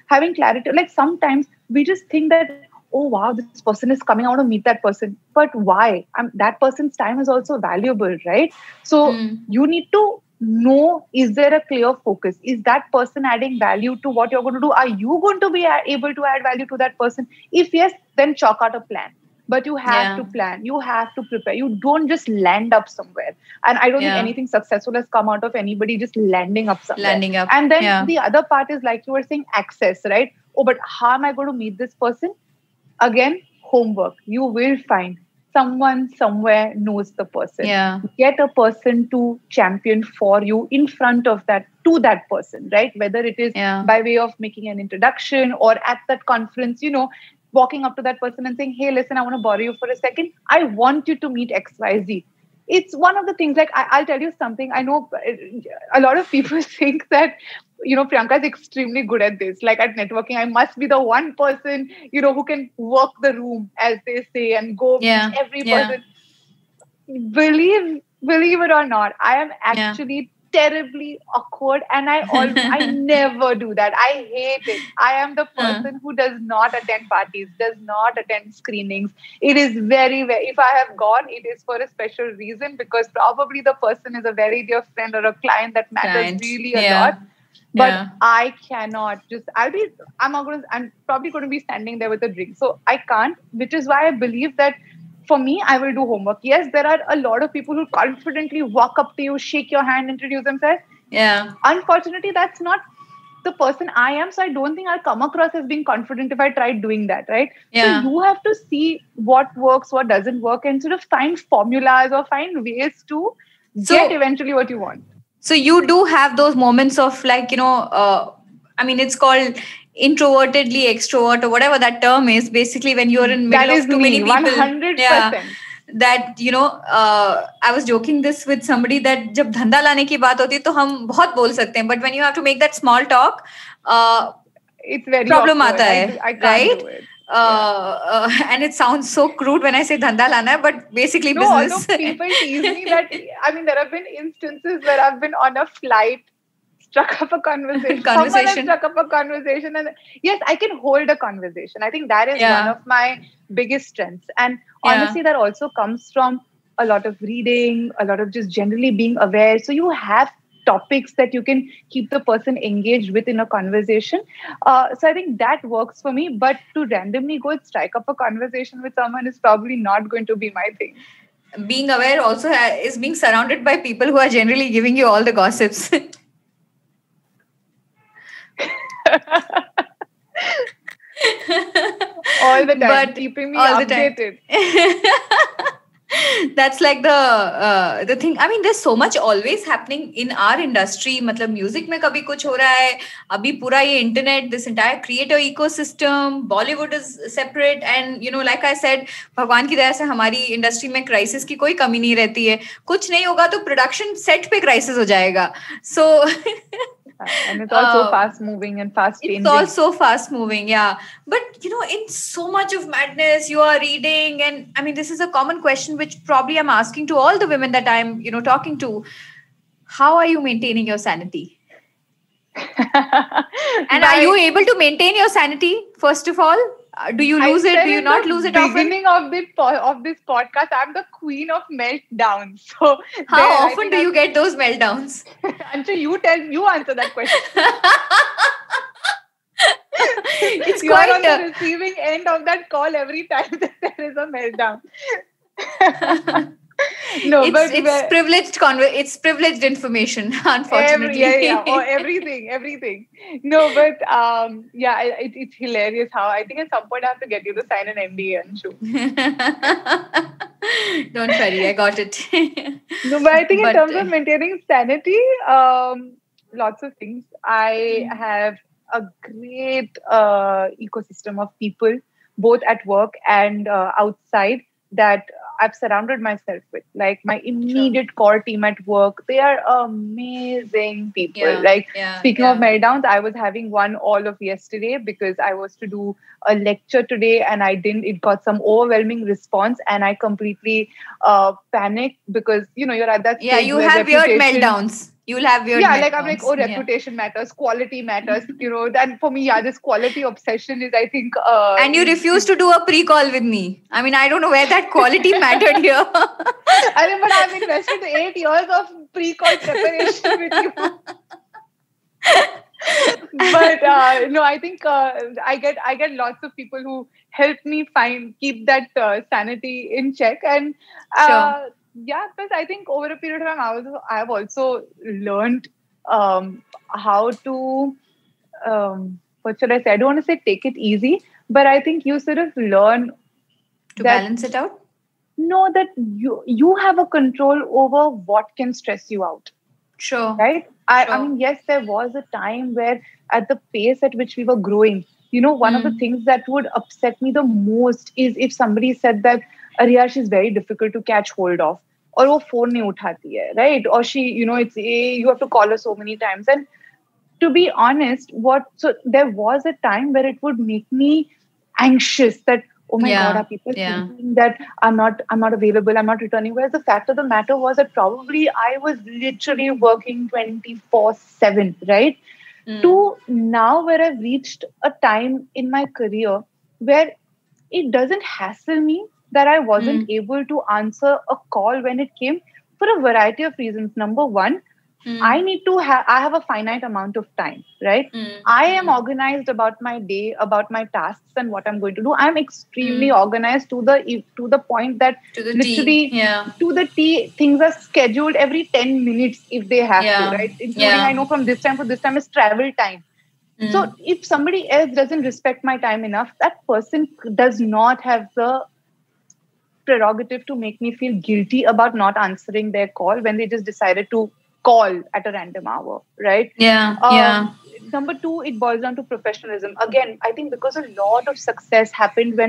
having clarity. Like sometimes we just think that, oh, wow, this person is coming. I want to meet that person. But why? That person's time is also valuable, right? So you need to know, is there a clear focus? Is that person adding value to what you're going to do? Are you going to be able to add value to that person? If yes, then chalk out a plan. But you have to plan. You have to prepare. You don't just land up somewhere. And I don't think anything successful has come out of anybody just landing up somewhere. And then the other part is, like you were saying, access, right? Oh, but how am I going to meet this person? Again, homework. You will find someone somewhere knows the person. Get a person to champion for you in front of to that person, right? Whether it is by way of making an introduction or at that conference, walking up to that person and saying, hey, listen, I want to borrow you for a second. I want you to meet XYZ. It's one of the things, like, I'll tell you something. I know a lot of people think that, Priyanka is extremely good at this. Like at networking, I must be the one person, who can work the room, as they say, and go meet every person. Believe it or not, I am actually terribly awkward, and I never do that. I hate it. I am the person who does not attend parties, does not attend screenings. It is very, very, if I have gone, it is for a special reason, because probably the person is a very dear friend or a client that matters really a lot. But I cannot I'm probably going to be standing there with a drink. So I can't, which is why I believe that for me, I will do homework. Yes, there are a lot of people who confidently walk up to you, shake your hand, introduce themselves. Unfortunately, that's not the person I am. So I don't think I'll come across as being confident if I tried doing that, right? So you have to see what works, what doesn't work, and sort of find formulas or find ways to get eventually what you want. So you do have those moments of it's called introvertedly extrovert or whatever that term is, basically when you're in middle of too many people. 100%. That I was joking this with somebody that जब धंधा लाने की बात होती है तो हम बहुत बोल सकते हैं, but when you have to make that small talk, it's very problem awkward. आता है, I can't right? do it. And it sounds so crude when I say dhanda lana, but basically business. No, people tease me that, there have been instances where I've been on a flight, struck up a conversation. Someone has struck up a conversation, and yes, I can hold a conversation. I think that is one of my biggest strengths. And honestly, that also comes from a lot of reading, a lot of just generally being aware. So you have topics that you can keep the person engaged with in a conversation. So I think that works for me. But to randomly go and strike up a conversation with someone is probably not going to be my thing. Being aware also is being surrounded by people who are generally giving you all the gossips. All the time, keeping me updated. That's like the thing. I mean, there's so much always happening in our industry. मतलब music में कभी कुछ हो रहा है, अभी पूरा ये internet, this entire creator ecosystem, Bollywood is separate, and you know, like I said, भगवान की दया से हमारी industry में crisis की कोई कमी नहीं रहती है. कुछ नहीं होगा तो production set पे crisis हो जाएगा. So and it's all so fast moving and fast changing. It's all so fast moving, yeah. But you know, in so much of madness, you are reading, and I mean, this is a common question which probably I'm asking to all the women that I'm, you know, talking to. How are you maintaining your sanity? And are you able to maintain your sanity, first of all? Do you lose it? Do you not lose it often? Beginning of this podcast, I'm the queen of meltdowns. So how often do you get those meltdowns? Until you answer that question. It's you are on the receiving end of that call every time that there is a meltdown. No, it's privileged it's privileged information, unfortunately. Everything. No, but it's hilarious how I think at some point I have to get you to sign an NDA, Anshu. Don't worry, I got it. No, but I think in terms of maintaining sanity, lots of things. I have a great ecosystem of people, both at work and outside, that I've surrounded myself with. Like my immediate core team at work, they are amazing people. Speaking of meltdowns, I was having one all of yesterday because I was to do a lecture today and I didn't. It got some overwhelming response and I completely panicked because, you know, you're at that stage. Yeah, you have weird meltdowns. You'll have weird meltdowns. I'm like, reputation matters, quality matters, you know. And for me, this quality obsession is, I think... and you refuse to do a pre-call with me. I mean, I don't know where that quality mattered here. I mean, but I've invested 8 years of pre-call preparation with you. But no, I think I get lots of people who help me keep that sanity in check. And yeah, because I think over a period of time, I have also learned how to, what should I say? I don't want to say take it easy, but I think you sort of learn to balance it out. No, that you have a control over what can stress you out. Sure. Right? I mean, yes, there was a time where at the pace at which we were growing, you know, one of the things that would upset me the most is if somebody said that, Arya, she's very difficult to catch hold of, or wo phone nahi uthati hai, right? Or she, you know, you have to call her so many times. And to be honest, so there was a time where it would make me anxious that, oh my God, are people thinking that I'm not available, I'm not returning? Whereas the fact of the matter was that probably I was literally working 24/7, right? To now where I've reached a time in my career where it doesn't hassle me that I wasn't able to answer a call when it came for a variety of reasons. Number one, I have a finite amount of time, right? I am organized about my day, about my tasks and what I'm going to do. I'm extremely organized to the point that to the T, things are scheduled every 10 minutes if they have to, right? Including I know from this time to this time is travel time. So if somebody else doesn't respect my time enough, that person does not have the prerogative to make me feel guilty about not answering their call when they just decided to call at a random hour, right? Number two, it boils down to professionalism. Again, I think because a lot of success happened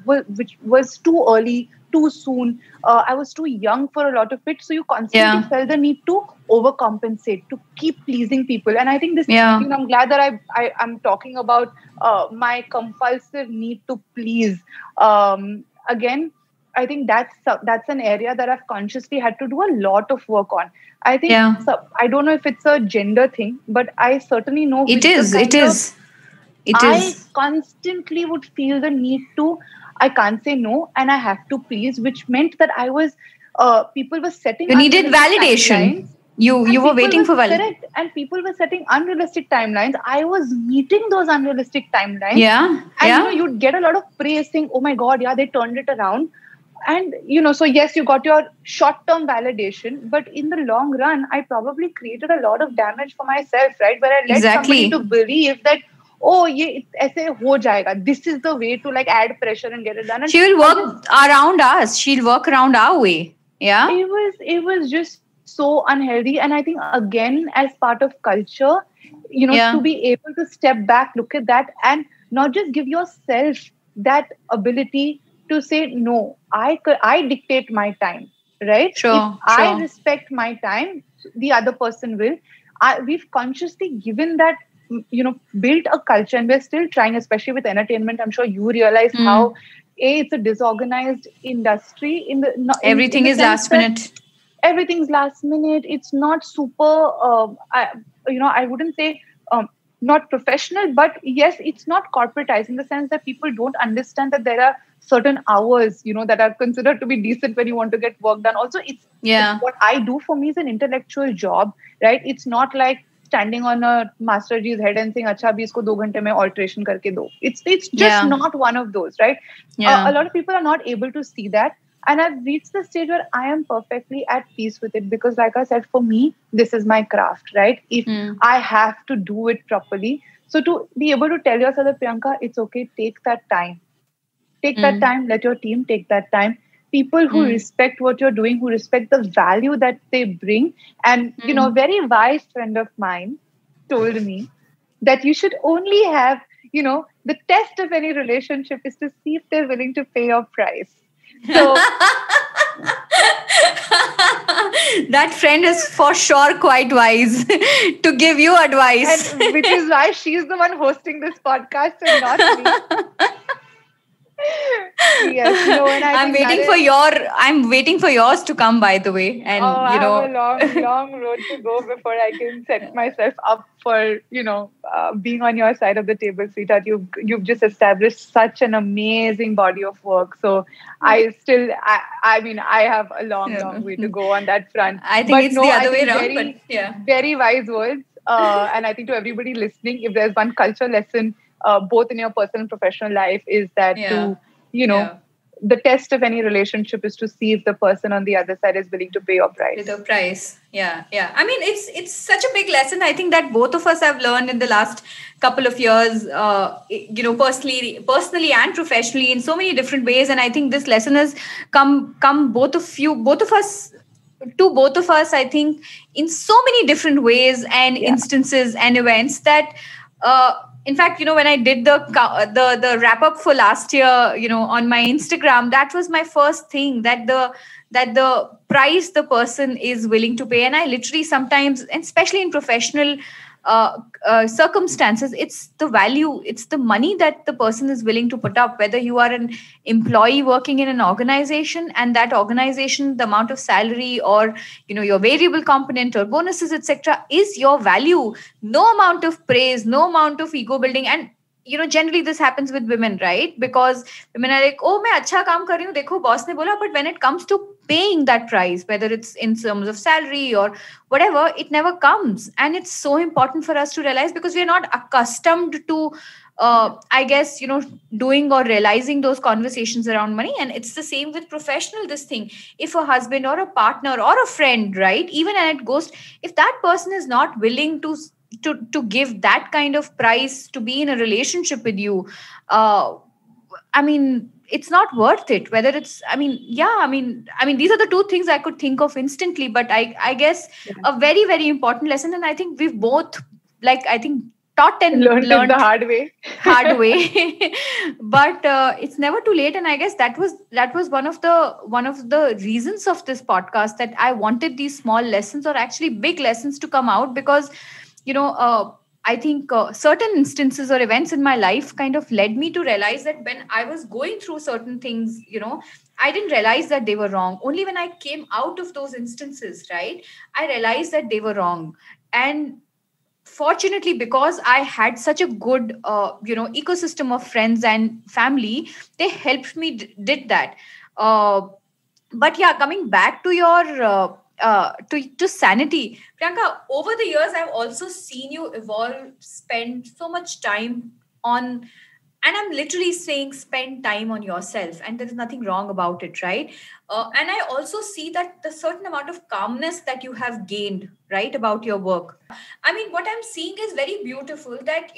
which was too early, too soon. I was too young for a lot of it. So you constantly felt the need to overcompensate, to keep pleasing people. And I think this, I'm glad that I'm talking about my compulsive need to please. Again, I think that's an area that I've consciously had to do a lot of work on. I think I don't know if it's a gender thing, but I certainly know it is. I constantly would feel the need to, I can't say no and I have to please, which meant that I was people were setting You needed unrealistic validation. timelines. You were waiting for validation. Correct. And people were setting unrealistic timelines. I was meeting those unrealistic timelines. Yeah. And Yeah. You'd get a lot of praise saying, oh my God, yeah, they turned it around. And so yes, you got your short-term validation, but in the long run, I probably created a lot of damage for myself, right? Where I led somebody to believe that, oh, ye aise ho jayega. This is the way to like add pressure and get it done. And she will work around us. She'll work around our way. Yeah. It was just so unhealthy. And I think again, as part of culture, to be able to step back, look at that, and not just give yourself that ability to say, no, I dictate my time, right? Sure, if I respect my time, the other person will. We've consciously given that, built a culture, and we're still trying, especially with entertainment. I'm sure you realize how it's a disorganized industry. Everything is last minute. Everything's last minute. It's not super, I wouldn't say not professional, but yes, it's not corporatized in the sense that people don't understand that there are certain hours, that are considered to be decent when you want to get work done. Also, it's what I do for me is an intellectual job, right? It's not like standing on a Master G's head and saying, "Acha, abhi isko 2 ghante mein alteration karke do." It's just not one of those, right? A lot of people are not able to see that. And I've reached the stage where I am perfectly at peace with it because, like I said, for me, this is my craft, right? If I have to do it properly. So to be able to tell yourself that, Priyanka, it's okay, take that time. Take that time, let your team take that time. People who respect what you're doing, who respect the value that they bring. And, a very wise friend of mine told me that you should only have, the test of any relationship is to see if they're willing to pay your price. So that friend is for sure quite wise to give you advice. And which is why she's the one hosting this podcast and not me. Yes, and I'm waiting for yours to come, by the way. And I have a long road to go before I can set myself up for being on your side of the table, sweetheart. You've just established such an amazing body of work. So I have a long way to go on that front. I think it's the other way around. Very wise words. And I think to everybody listening, if there's one culture lesson, both in your personal and professional life, is that the test of any relationship is to see if the person on the other side is willing to pay your price. With a price. Yeah. I mean, it's such a big lesson, I think, that both of us have learned in the last couple of years, personally and professionally in so many different ways. And I think this lesson has come both of us, I think, in so many different ways and instances and events that, in fact, when I did the wrap up for last year, on my Instagram, that was my first thing, that the price the person is willing to pay. And I literally sometimes, and especially in professional circumstances, it's the value, it's the money that the person is willing to put up, whether you are an employee working in an organization and that organization, the amount of salary or your variable component or bonuses, etc., is your value. No amount of praise, no amount of ego building. And generally this happens with women, right? Because women are like, oh, मैं अच्छा काम कर रही हूँ, देखो boss ने बोला. But when it comes to paying that price, whether it's in terms of salary or whatever, it never comes. And it's so important for us to realize, because we are not accustomed to, I guess, doing or realizing those conversations around money. And it's the same with professional, this thing. If a husband or a partner or a friend, right, even at Ghost, if that person is not willing to give that kind of price to be in a relationship with you, I mean, it's not worth it. Whether it's, these are the two things I could think of instantly, but I guess a very, very important lesson. And I think we've both, taught and learned the hard way. But it's never too late. And I guess that was one of the reasons of this podcast, that I wanted these small lessons, or actually big lessons, to come out, because I think certain instances or events in my life kind of led me to realize that when I was going through certain things, I didn't realize that they were wrong. Only when I came out of those instances, right, I realized that they were wrong. And fortunately, because I had such a good, ecosystem of friends and family, they helped me did that. But yeah, coming back to your to sanity, Priyanka, over the years I've also seen you evolve, spend so much time on, and I'm literally saying spend time on yourself, and there is nothing wrong about it, right? And I also see that the certain amount of calmness that you have gained, right, about your work. I mean, what I'm seeing is very beautiful, that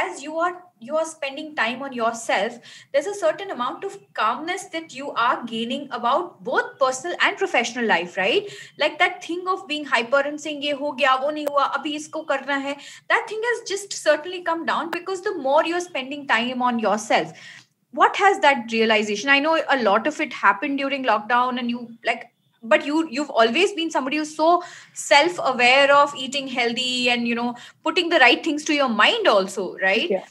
as you are spending time on yourself, there's a certain amount of calmness that you are gaining about both personal and professional life, right? Like that thing of being hyper and saying ye ho gaya wo nahi hua abhi isko karna hai, that thing has just certainly come down, because the more you're spending time on yourself. What has that realization? I know a lot of it happened during lockdown, and you like, but you've always been somebody who's so self aware of eating healthy, and putting the right things to your mind also, right? Yeah.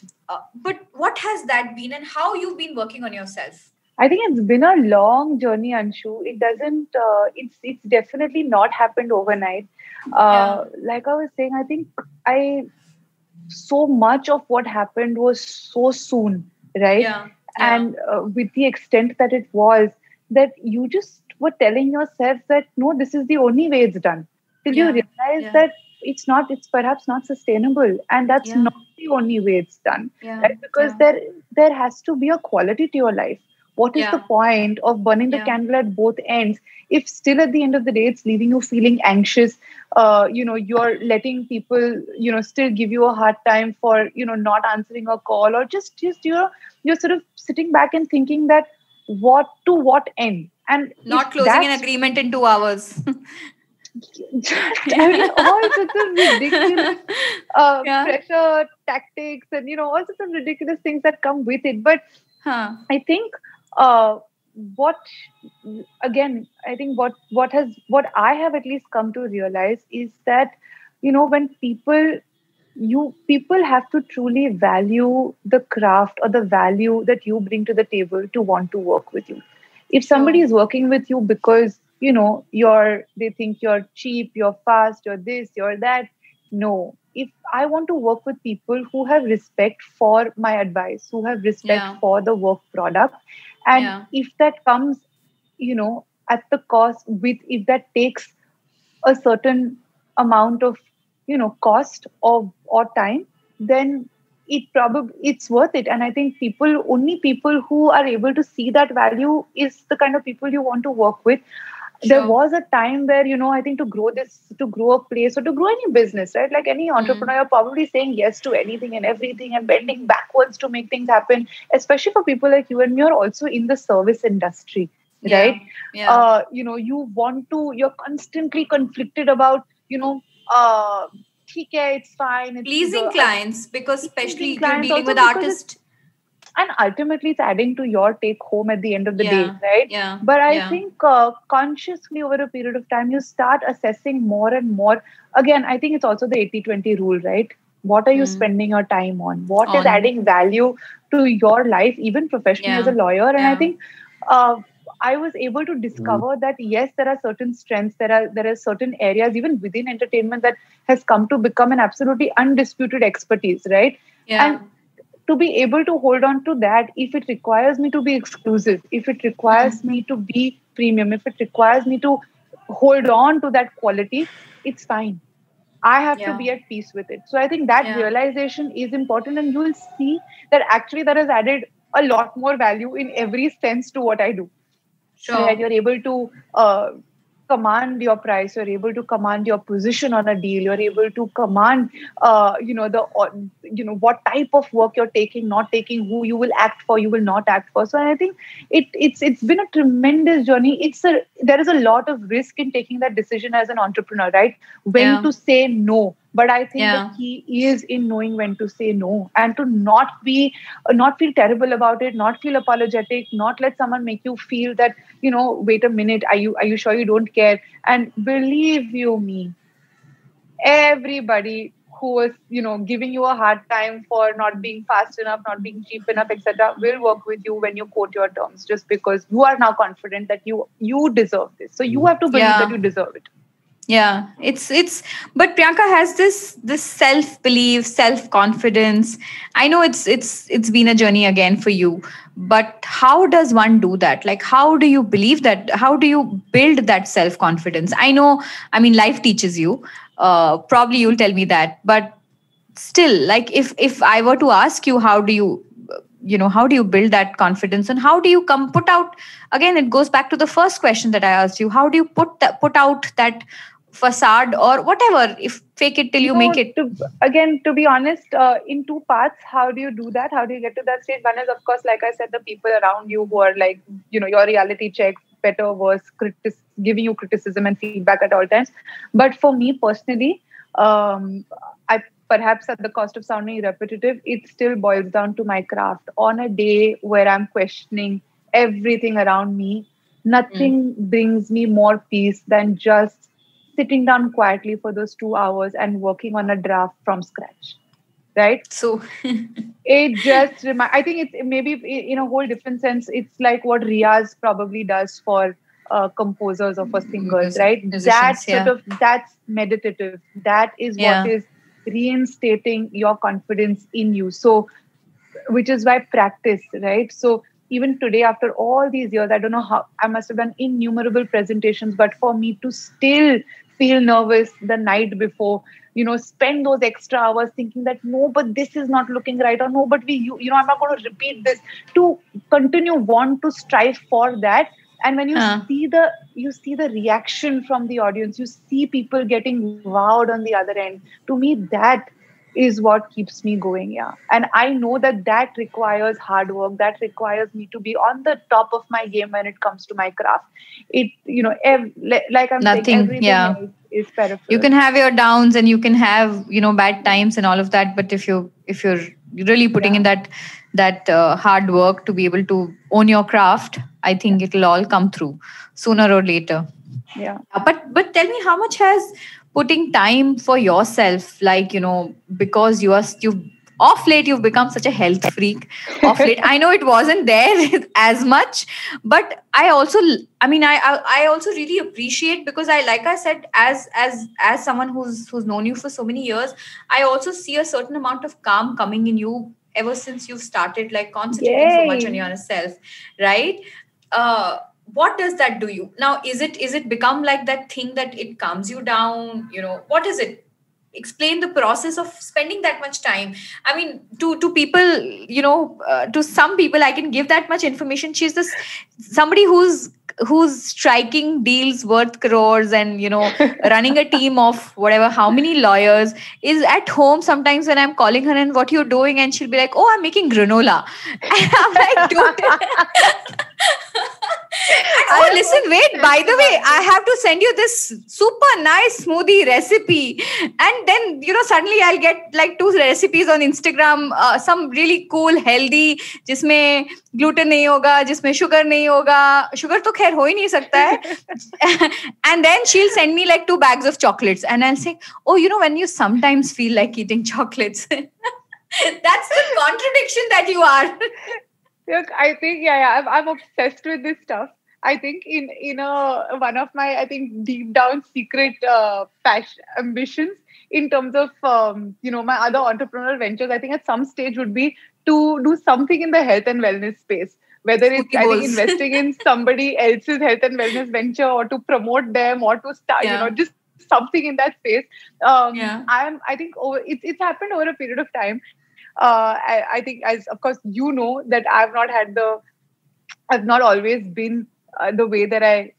But what has that been, and how you've been working on yourself? I think it's been a long journey, Anshu. It doesn't. It's definitely not happened overnight. Yeah. Like I was saying, I think I so much of what happened was so soon, right? Yeah. And with the extent that it was, that you just were telling yourself that no, this is the only way it's done. Till you Yeah. realize Yeah. that it's not. It's perhaps not sustainable, and that's Yeah. not the only way it's done, Yeah. right? Because Yeah. there has to be a quality to your life. What is the Yeah. point of burning the Yeah. candle at both ends if still at the end of the day it's leaving you feeling anxious? You're letting people, still give you a hard time for, not answering a call, or just you're sort of sitting back and thinking that what end? And if Not closing an that's agreement in 2 hours. I mean, all sorts of ridiculous Yeah. pressure tactics, and all sorts of ridiculous things that come with it. But Huh. I think uh, what again, I think what I have at least come to realize is that when people have to truly value the craft or the value that you bring to the table to want to work with you. If somebody Sure. is working with you because they think you're cheap, you're fast, you're this, you're that, no. If I want to work with people who have respect for my advice, who have respect Yeah. for the work product, and Yeah. if that comes at the cost, with if that takes a certain amount of cost or time, then it's worth it. And I think people who are able to see that value is the kind of people you want to work with. There Sure. was a time where I think to grow a place or to grow any business, right, like any entrepreneur, Mm. you're probably saying yes to anything and everything and bending backwards to make things happen, especially for people like you and me, are also in the service industry, Yeah. right? Yeah. You're constantly conflicted about uh ठीक है, it's fine, it's Pleasing clients, because pleasing especially if you're clients dealing also with because it's, artists. and ultimately it's adding to your take home at the end of the day, Yeah. right? Yeah. But I Yeah. think consciously over a period of time you start assessing more and more. Again, I think it's also the 80-20 rule, right? What are you Mm. spending your time on? What is On. adding value to your life, even professionally as a Yeah. lawyer? And I Yeah. think I was able to discover that yes, there are certain strengths, there are certain areas even within entertainment that has come to become an absolutely undisputed expertise, right? Yeah. And to be able to hold on to that, if it requires me to be exclusive, if it Mm. requires me to be premium, if it requires me to hold on to that quality, it's fine. I have to Yeah. be at peace with it. So I think that Yeah. realization is important, and you will see that actually that has added a lot more value in every sense to what I do. Right? Sure. You're able to command your price, you're able to command your position on a deal, you're able to command what type of work you're taking, not taking, who you will act for, you will not act for. So I think it's been a tremendous journey. There is a lot of risk in taking that decision as an entrepreneur, right? When Yeah. to say no. But I think the Yeah. key is in knowing when to say no, and to not feel terrible about it, not feel apologetic, not let someone make you feel that, wait a minute, are you sure you don't care? And believe you me, everybody who was, giving you a hard time for not being fast enough, not being cheap enough, etc., will work with you when you quote your terms, just because you are now confident that you deserve this. So you have to believe that Yeah. you deserve it. Yeah, but Priyanka has this self-belief, self-confidence. I know it's been a journey again for you, but how does one do that? Like, how do you believe that? How do you build that self-confidence? I know, I mean, life teaches you. Probably you'll tell me that, but still, like, if I were to ask you, how do you, how do you build that confidence, and how do you come put out, again it goes back to the first question that I asked you, how do you put out that facade or whatever, if fake it till you make it? To be honest, in two parts, how do you do that? How do you get to that stage? One is, of course, like I said, the people around you who are like, your reality checks, better, worse, giving you criticism and feedback at all times. But for me personally, I perhaps at the cost of sounding repetitive, it still boils down to my craft. On a day where I'm questioning everything around me, nothing brings me more peace than just sitting down quietly for those 2 hours and working on a draft from scratch. Right? So it just I think it's maybe in a whole different sense. It's like what Riaz probably does for composers or for singers, right? Musicians, That's meditative. That is what is reinstating your confidence in you. So, which is why practice, right? So even today, after all these years, I don't know how, I must have done innumerable presentations, but for me to still feel nervous the night before, spend those extra hours thinking that no, but this is not looking right, or no, but I'm not going to repeat this, to continue want to strive for that. And when you see the reaction from the audience, you see people getting wowed on the other end. To me, that is what keeps me going. Yeah. And I know that requires hard work. That requires me to be on the top of my game when it comes to my craft. It, like I'm saying, everything else is peripheral. You can have your downs and you can have, bad times and all of that. But if you're really putting in that hard work to be able to own your craft, I think it'll all come through sooner or later. Yeah. But tell me, how much has putting time for yourself, like, because you've off late you've become such a health freak. Off late, I know it wasn't there as much, but I also really appreciate, because I said, as someone who's known you for so many years, I also see a certain amount of calm coming in you ever since you've started like concentrating so much on yourself, right? What does that do you now? Is it become like that thing that it calms you down? What is it? Explain the process of spending that much time. I mean, to people, to some people I can give that much information. She's this somebody who's striking deals worth crores and running a team of whatever, how many lawyers, is at home sometimes when I'm calling her and what you're doing, and she'll be like, oh, I'm making granola. And I'm like, dude. Oh, listen, wait, by the way, I have to send you this super nice smoothie recipe. And then, suddenly I'll get like 2 recipes on Instagram, some really cool, healthy, जिसमें gluten नहीं होगा, जिसमें sugar नहीं होगा. Sugar तो खैर हो ही नहीं सकता है. And then she'll send me like 2 bags of chocolates. And I'll say, oh, when you sometimes feel like eating chocolates. That's the contradiction that you are. Look, I think, I'm obsessed with this stuff. I think in one of my, I think, deep down secret passion, ambitions in terms of, my other entrepreneurial ventures, I think at some stage would be to do something in the health and wellness space. Whether it's I think investing in somebody else's health and wellness venture, or to promote them, or to start, just something in that space. I think it's happened over a period of time. I think, as of course that I've not always been the way that I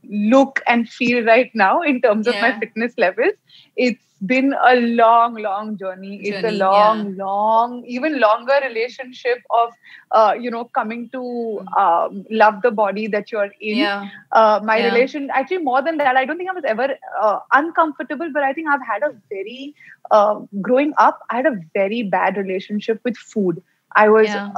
look and feel right now in terms of my fitness levels. It's been a long journey. It's a long, even longer relationship of coming to love the body that you're in. My relation, actually more than that, I don't think I was ever uncomfortable, but I think I've had a very growing up, I had a very bad relationship with food. I was Yeah.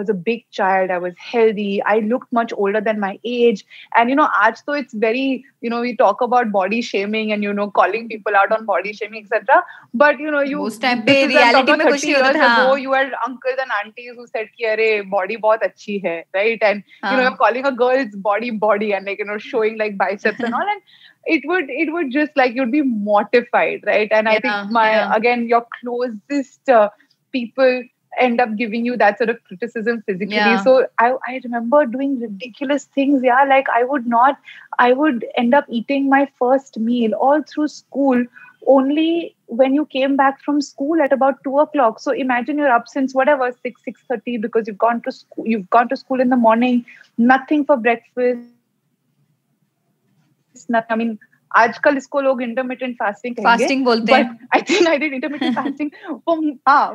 a big child. I was healthy. I looked much older than my age. And aaj to it's very, we talk about body shaming and calling people out on body shaming, etc. But उस time पे this is, I'm reality talking में about कुछ 30 नहीं होता years था. ago. You had uncles and aunties who said कि अरे body बहुत अच्छी है, right? And you're calling a girl's body and like showing like biceps and all, and it would just like you'd be mortified, right? And I think again your closest people end up giving you that sort of criticism physically. Yeah. So I remember doing ridiculous things. Yeah, like I would end up eating my first meal all through school only when you came back from school at about 2 o'clock. So imagine you're up since whatever 6:30 because you've gone to school. You've gone to school in the morning, nothing for breakfast. I mean, आजकल इसको लोग intermittent fasting कहेंगे. Fasting बोलते हैं. But I think I did intermittent fasting.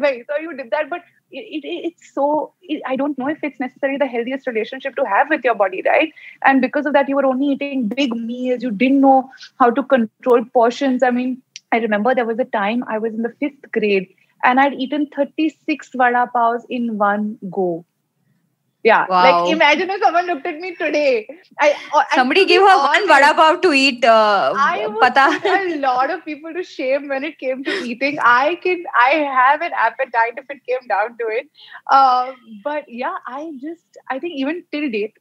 Wait, so you did that, but it's so. I don't know if it's necessarily the healthiest relationship to have with your body, right? And because of that, you were only eating big meals. You didn't know how to control portions. I mean, I remember there was a time I was in the 5th grade and I'd eaten 36 vada pavs in one go. Yeah, wow. Like imagine if someone looked at me today. Somebody give her one vada pav to eat. I would put a lot of people to shame when it came to eating. I have an appetite if it came down to it. But yeah, I think even till date,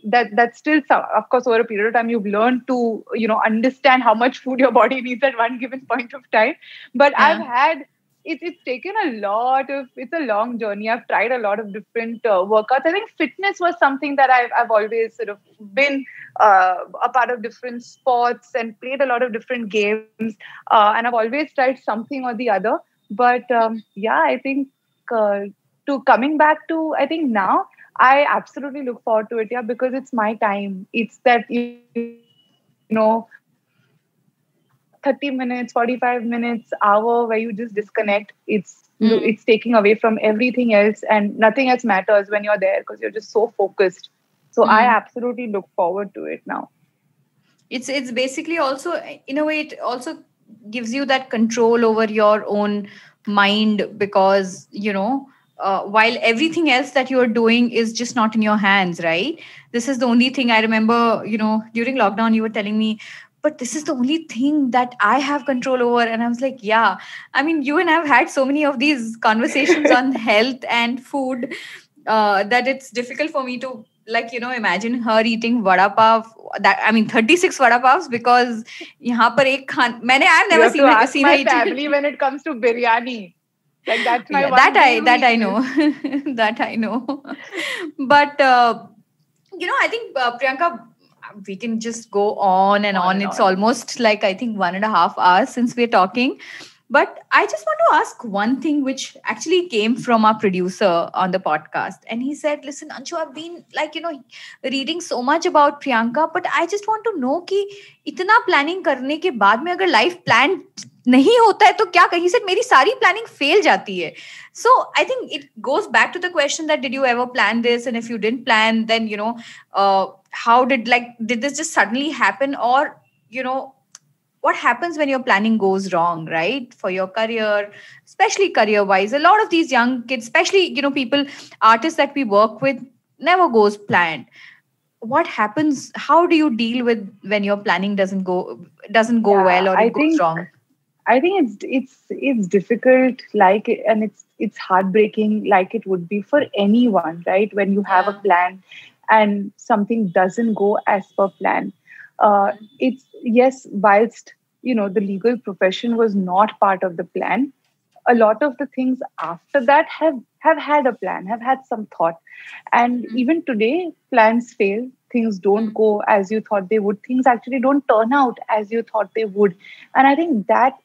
that's still some, of course, over a period of time you've learned to understand how much food your body needs at one given point of time. But yeah. I've had. It's taken it's a long journey. I've tried a lot of different workouts. I think fitness was something that I've always sort of been a part of different sports and played a lot of different games. And I've always tried something or the other. But I think to coming back to, I think now, I absolutely look forward to it, because it's my time. It's that, 30 minutes, 45 minutes, hour where you just disconnect. It's taking away from everything else and nothing else matters when you're there because you're just so focused. So I absolutely look forward to it now. It's basically also, in a way, it also gives you that control over your own mind because, while everything else that you're doing is just not in your hands, right? This is the only thing I remember, during lockdown, you were telling me, but this is the only thing that I have control over. And I was like, yeah, I mean, you and I have had so many of these conversations on health and food that it's difficult for me to, imagine her eating vada pav. 36 vada pavs because यहाँ पर एक I've never seen my family when it comes to biryani. Like that's my one. That I know. That I know. But I think Priyanka, we can just go on and on. It's almost like, I think, 1.5 hours since we're talking. But I just want to ask one thing, which actually came from our producer on the podcast. And he said, listen, Anshu, I've been reading so much about Priyanka, but I just want to know कि इतना planning करने के बाद में अगर life plan नहीं होता है तो क्या कहीं से मेरी सारी planning fail जाती है. So I think it goes back to the question that did you ever plan this? And if you didn't plan, then, how did this just suddenly happen? Or, what happens when your planning goes wrong, right? For your career, especially career-wise. A lot of these young kids, especially, people, artists that we work with, never goes planned. What happens? How do you deal with when your planning doesn't go well or it goes wrong? I think it's difficult, and it's heartbreaking, like it would be for anyone, right? When you have a plan and something doesn't go as per plan. It's whilst the legal profession was not part of the plan, a lot of the things after that have had a plan, have had some thought. And even today, plans fail. Things don't go as you thought they would. Things actually don't turn out as you thought they would. And I think that's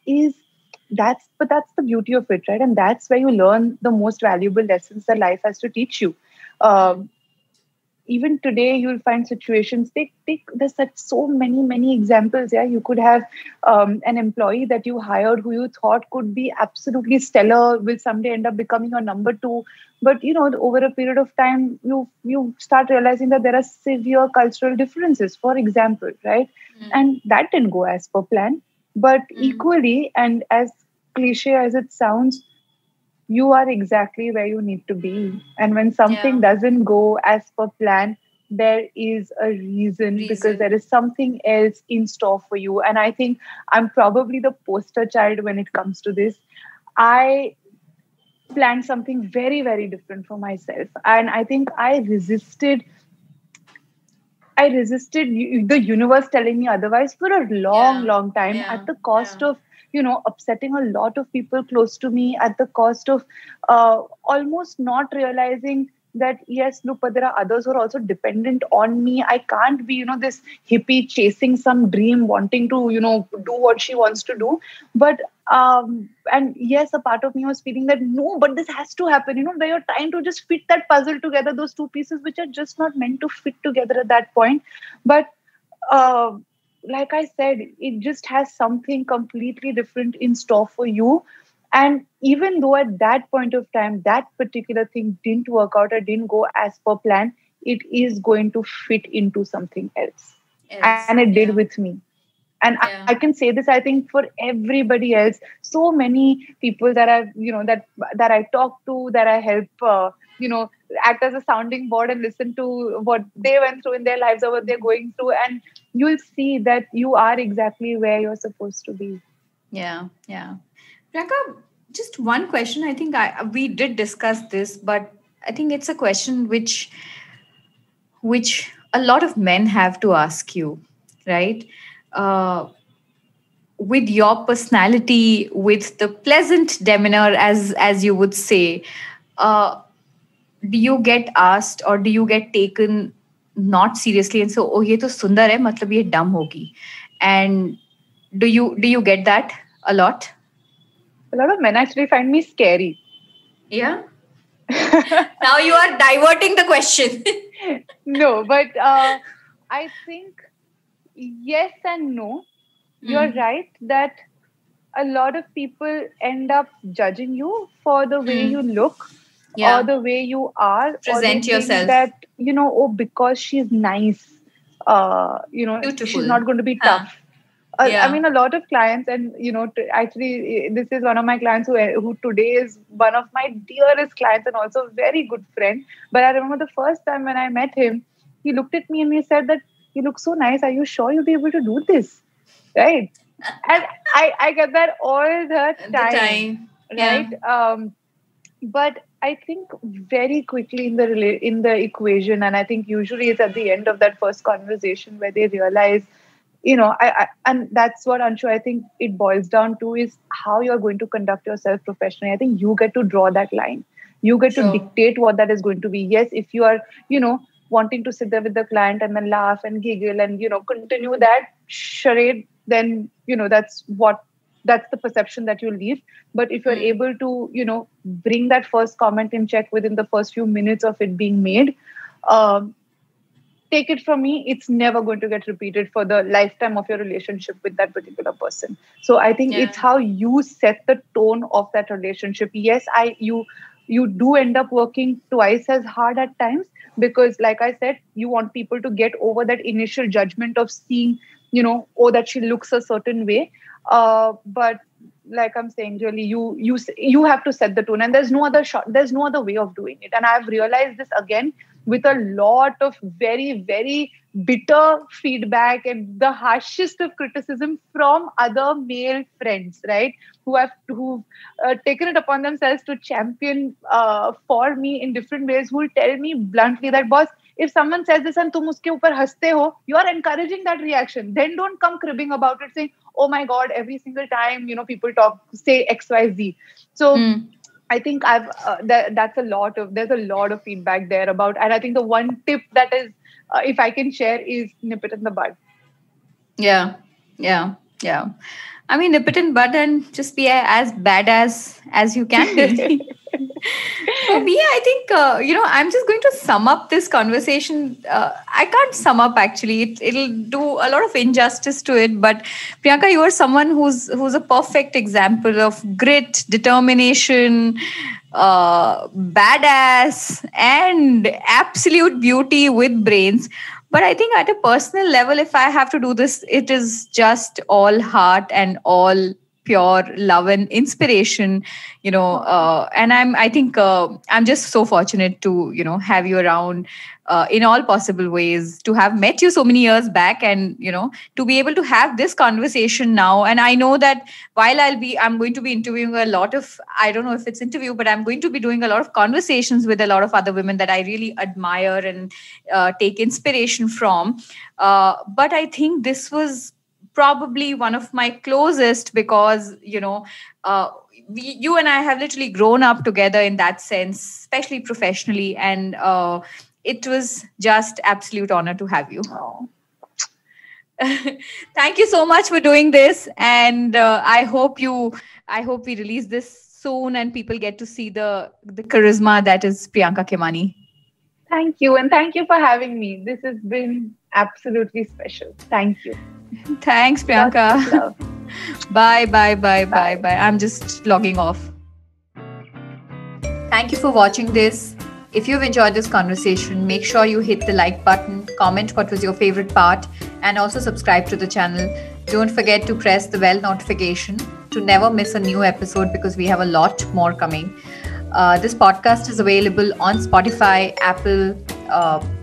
the beauty of it, right? And that's where you learn the most valuable lessons that life has to teach you. Even today, you'll find situations. There's so many examples. Yeah, you could have an employee that you hired who you thought could be absolutely stellar, will someday end up becoming your number two. But over a period of time, you start realizing that there are severe cultural differences. For example, right, and that didn't go as per plan. But equally, and as cliche as it sounds, you are exactly where you need to be. And when something Yeah. doesn't go as per plan, there is a reason, because there Reason. is something else in store for you. And I think I'm probably the poster child when it comes to this. I planned something very, very different for myself. And I think I resisted the universe telling me otherwise for a long, Yeah. long time, at Yeah. the cost Yeah. of, upsetting a lot of people close to me, at the cost of almost not realizing that, yes, look, but there are others who are also dependent on me. I can't be, this hippie chasing some dream, wanting to, do what she wants to do. But and yes, a part of me was feeling that no, but this has to happen, where you're trying to just fit that puzzle together, those two pieces which are just not meant to fit together at that point. But uh, like I said, it just has something completely different in store for you. And even though at that point of time that particular thing didn't work out or didn't go as per plan, it is going to fit into something else. And it Else. did with Yeah. me. And I Yeah. can say this, I think, for everybody else. So many people that I've, that I talk to, that I help, you know act as a sounding board and listen to what they went through in their lives or what they're going through, and you'll see that you are exactly where you're supposed to be. Yeah. Yeah. Priyanka, just one question. I think we did discuss this, but I think it's a question which a lot of men have to ask you, right? Uh, with your personality, with the pleasant demeanor, as you would say, uh, do you get asked or do you get taken not seriously and so, oh, ye to sundar hai, matlab ye dumb hogi? And do you get that a lot? A lot of men actually find me scary. Yeah. Now you are diverting the question. No, but I think yes and no. You're Hmm. right that a lot of people end up judging you for the way you Hmm. look or Yeah. the way you are, or they Present think yourself. that, oh, because she's nice, she's Beautiful. not going to be Huh. tough. I Yeah. mean, a lot of clients, and actually, this is one of my clients who today is one of my dearest clients and also a very good friend. But I remember the first time when I met him, he looked at me and he said that, "You look so nice. Are you sure you'll be able to do this?" Right? And I get that all the The time, time. right? Yeah. But I think very quickly in the equation, and I think usually it's at the end of that first conversation where they realize, and that's what, Anshu, I think it boils down to, is how you're going to conduct yourself professionally. I think you get to draw that line. You get to Sure. dictate what that is going to be. Yes, if you are, wanting to sit there with the client and then laugh and giggle and, continue that charade, then, that's the perception that you leave. But if you're Hmm. able to, bring that first comment in check within the first few minutes of it being made, um, take it from me, it's never going to get repeated for the lifetime of your relationship with that particular person. So I think Yeah. it's how you set the tone of that relationship. Yes, you do end up working twice as hard at times, because like I said, you want people to get over that initial judgment of seeing, oh, that she looks a certain way. But like I'm saying, really, you have to set the tone, and there's no other way of doing it. And I've realized this again with a lot of very, very bitter feedback and the harshest of criticism from other male friends, right? Who've taken it upon themselves to champion for me in different ways, who will tell me bluntly that, boss, if someone says this and tum uske upar haste ho, you are encouraging that reaction. Then don't come cribbing about it, saying, oh my God, every single time, people say XYZ. So Hmm. I think there's a lot of feedback there about, and I think the one tip that is, if I can share, is nip it in the bud. Yeah. Yeah. Yeah. I mean, nip it in bud and just be as bad as you can be. For me, I think, I'm just going to sum up this conversation. I can't sum up actually. It'll do a lot of injustice to it. But Priyanka, you are someone who's a perfect example of grit, determination, badass, and absolute beauty with brains. But I think at a personal level, if I have to do this, it is just all heart and all pure love and inspiration, and I think I'm just so fortunate to, have you around in all possible ways, to have met you so many years back, and, to be able to have this conversation now. And I know that while I'm going to be interviewing a lot of, I don't know if it's interview, but I'm going to be doing a lot of conversations with a lot of other women that I really admire and take inspiration from. But I think this was probably one of my closest, because you and I have literally grown up together in that sense, especially professionally, and it was just absolute honor to have you. Oh. Thank you so much for doing this, and I hope we release this soon and people get to see the charisma that is Priyanka Khemani. Thank you, and thank you for having me. This has been absolutely special. Thank you. Thanks, Priyanka. Bye. I'm just logging off. Thank you for watching this. If you've enjoyed this conversation, make sure you hit the like button, comment what was your favorite part, and also subscribe to the channel. Don't forget to press the bell notification to never miss a new episode, because we have a lot more coming. This podcast is available on Spotify, Apple,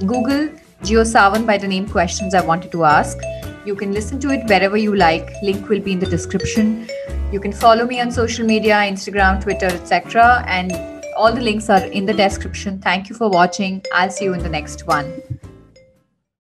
Google, JioSaavn by the name Questions I Wanted to Ask. You can listen to it wherever you like. Link will be in the description. You can follow me on social media, Instagram, Twitter, etc. And all the links are in the description. Thank you for watching. I'll see you in the next one.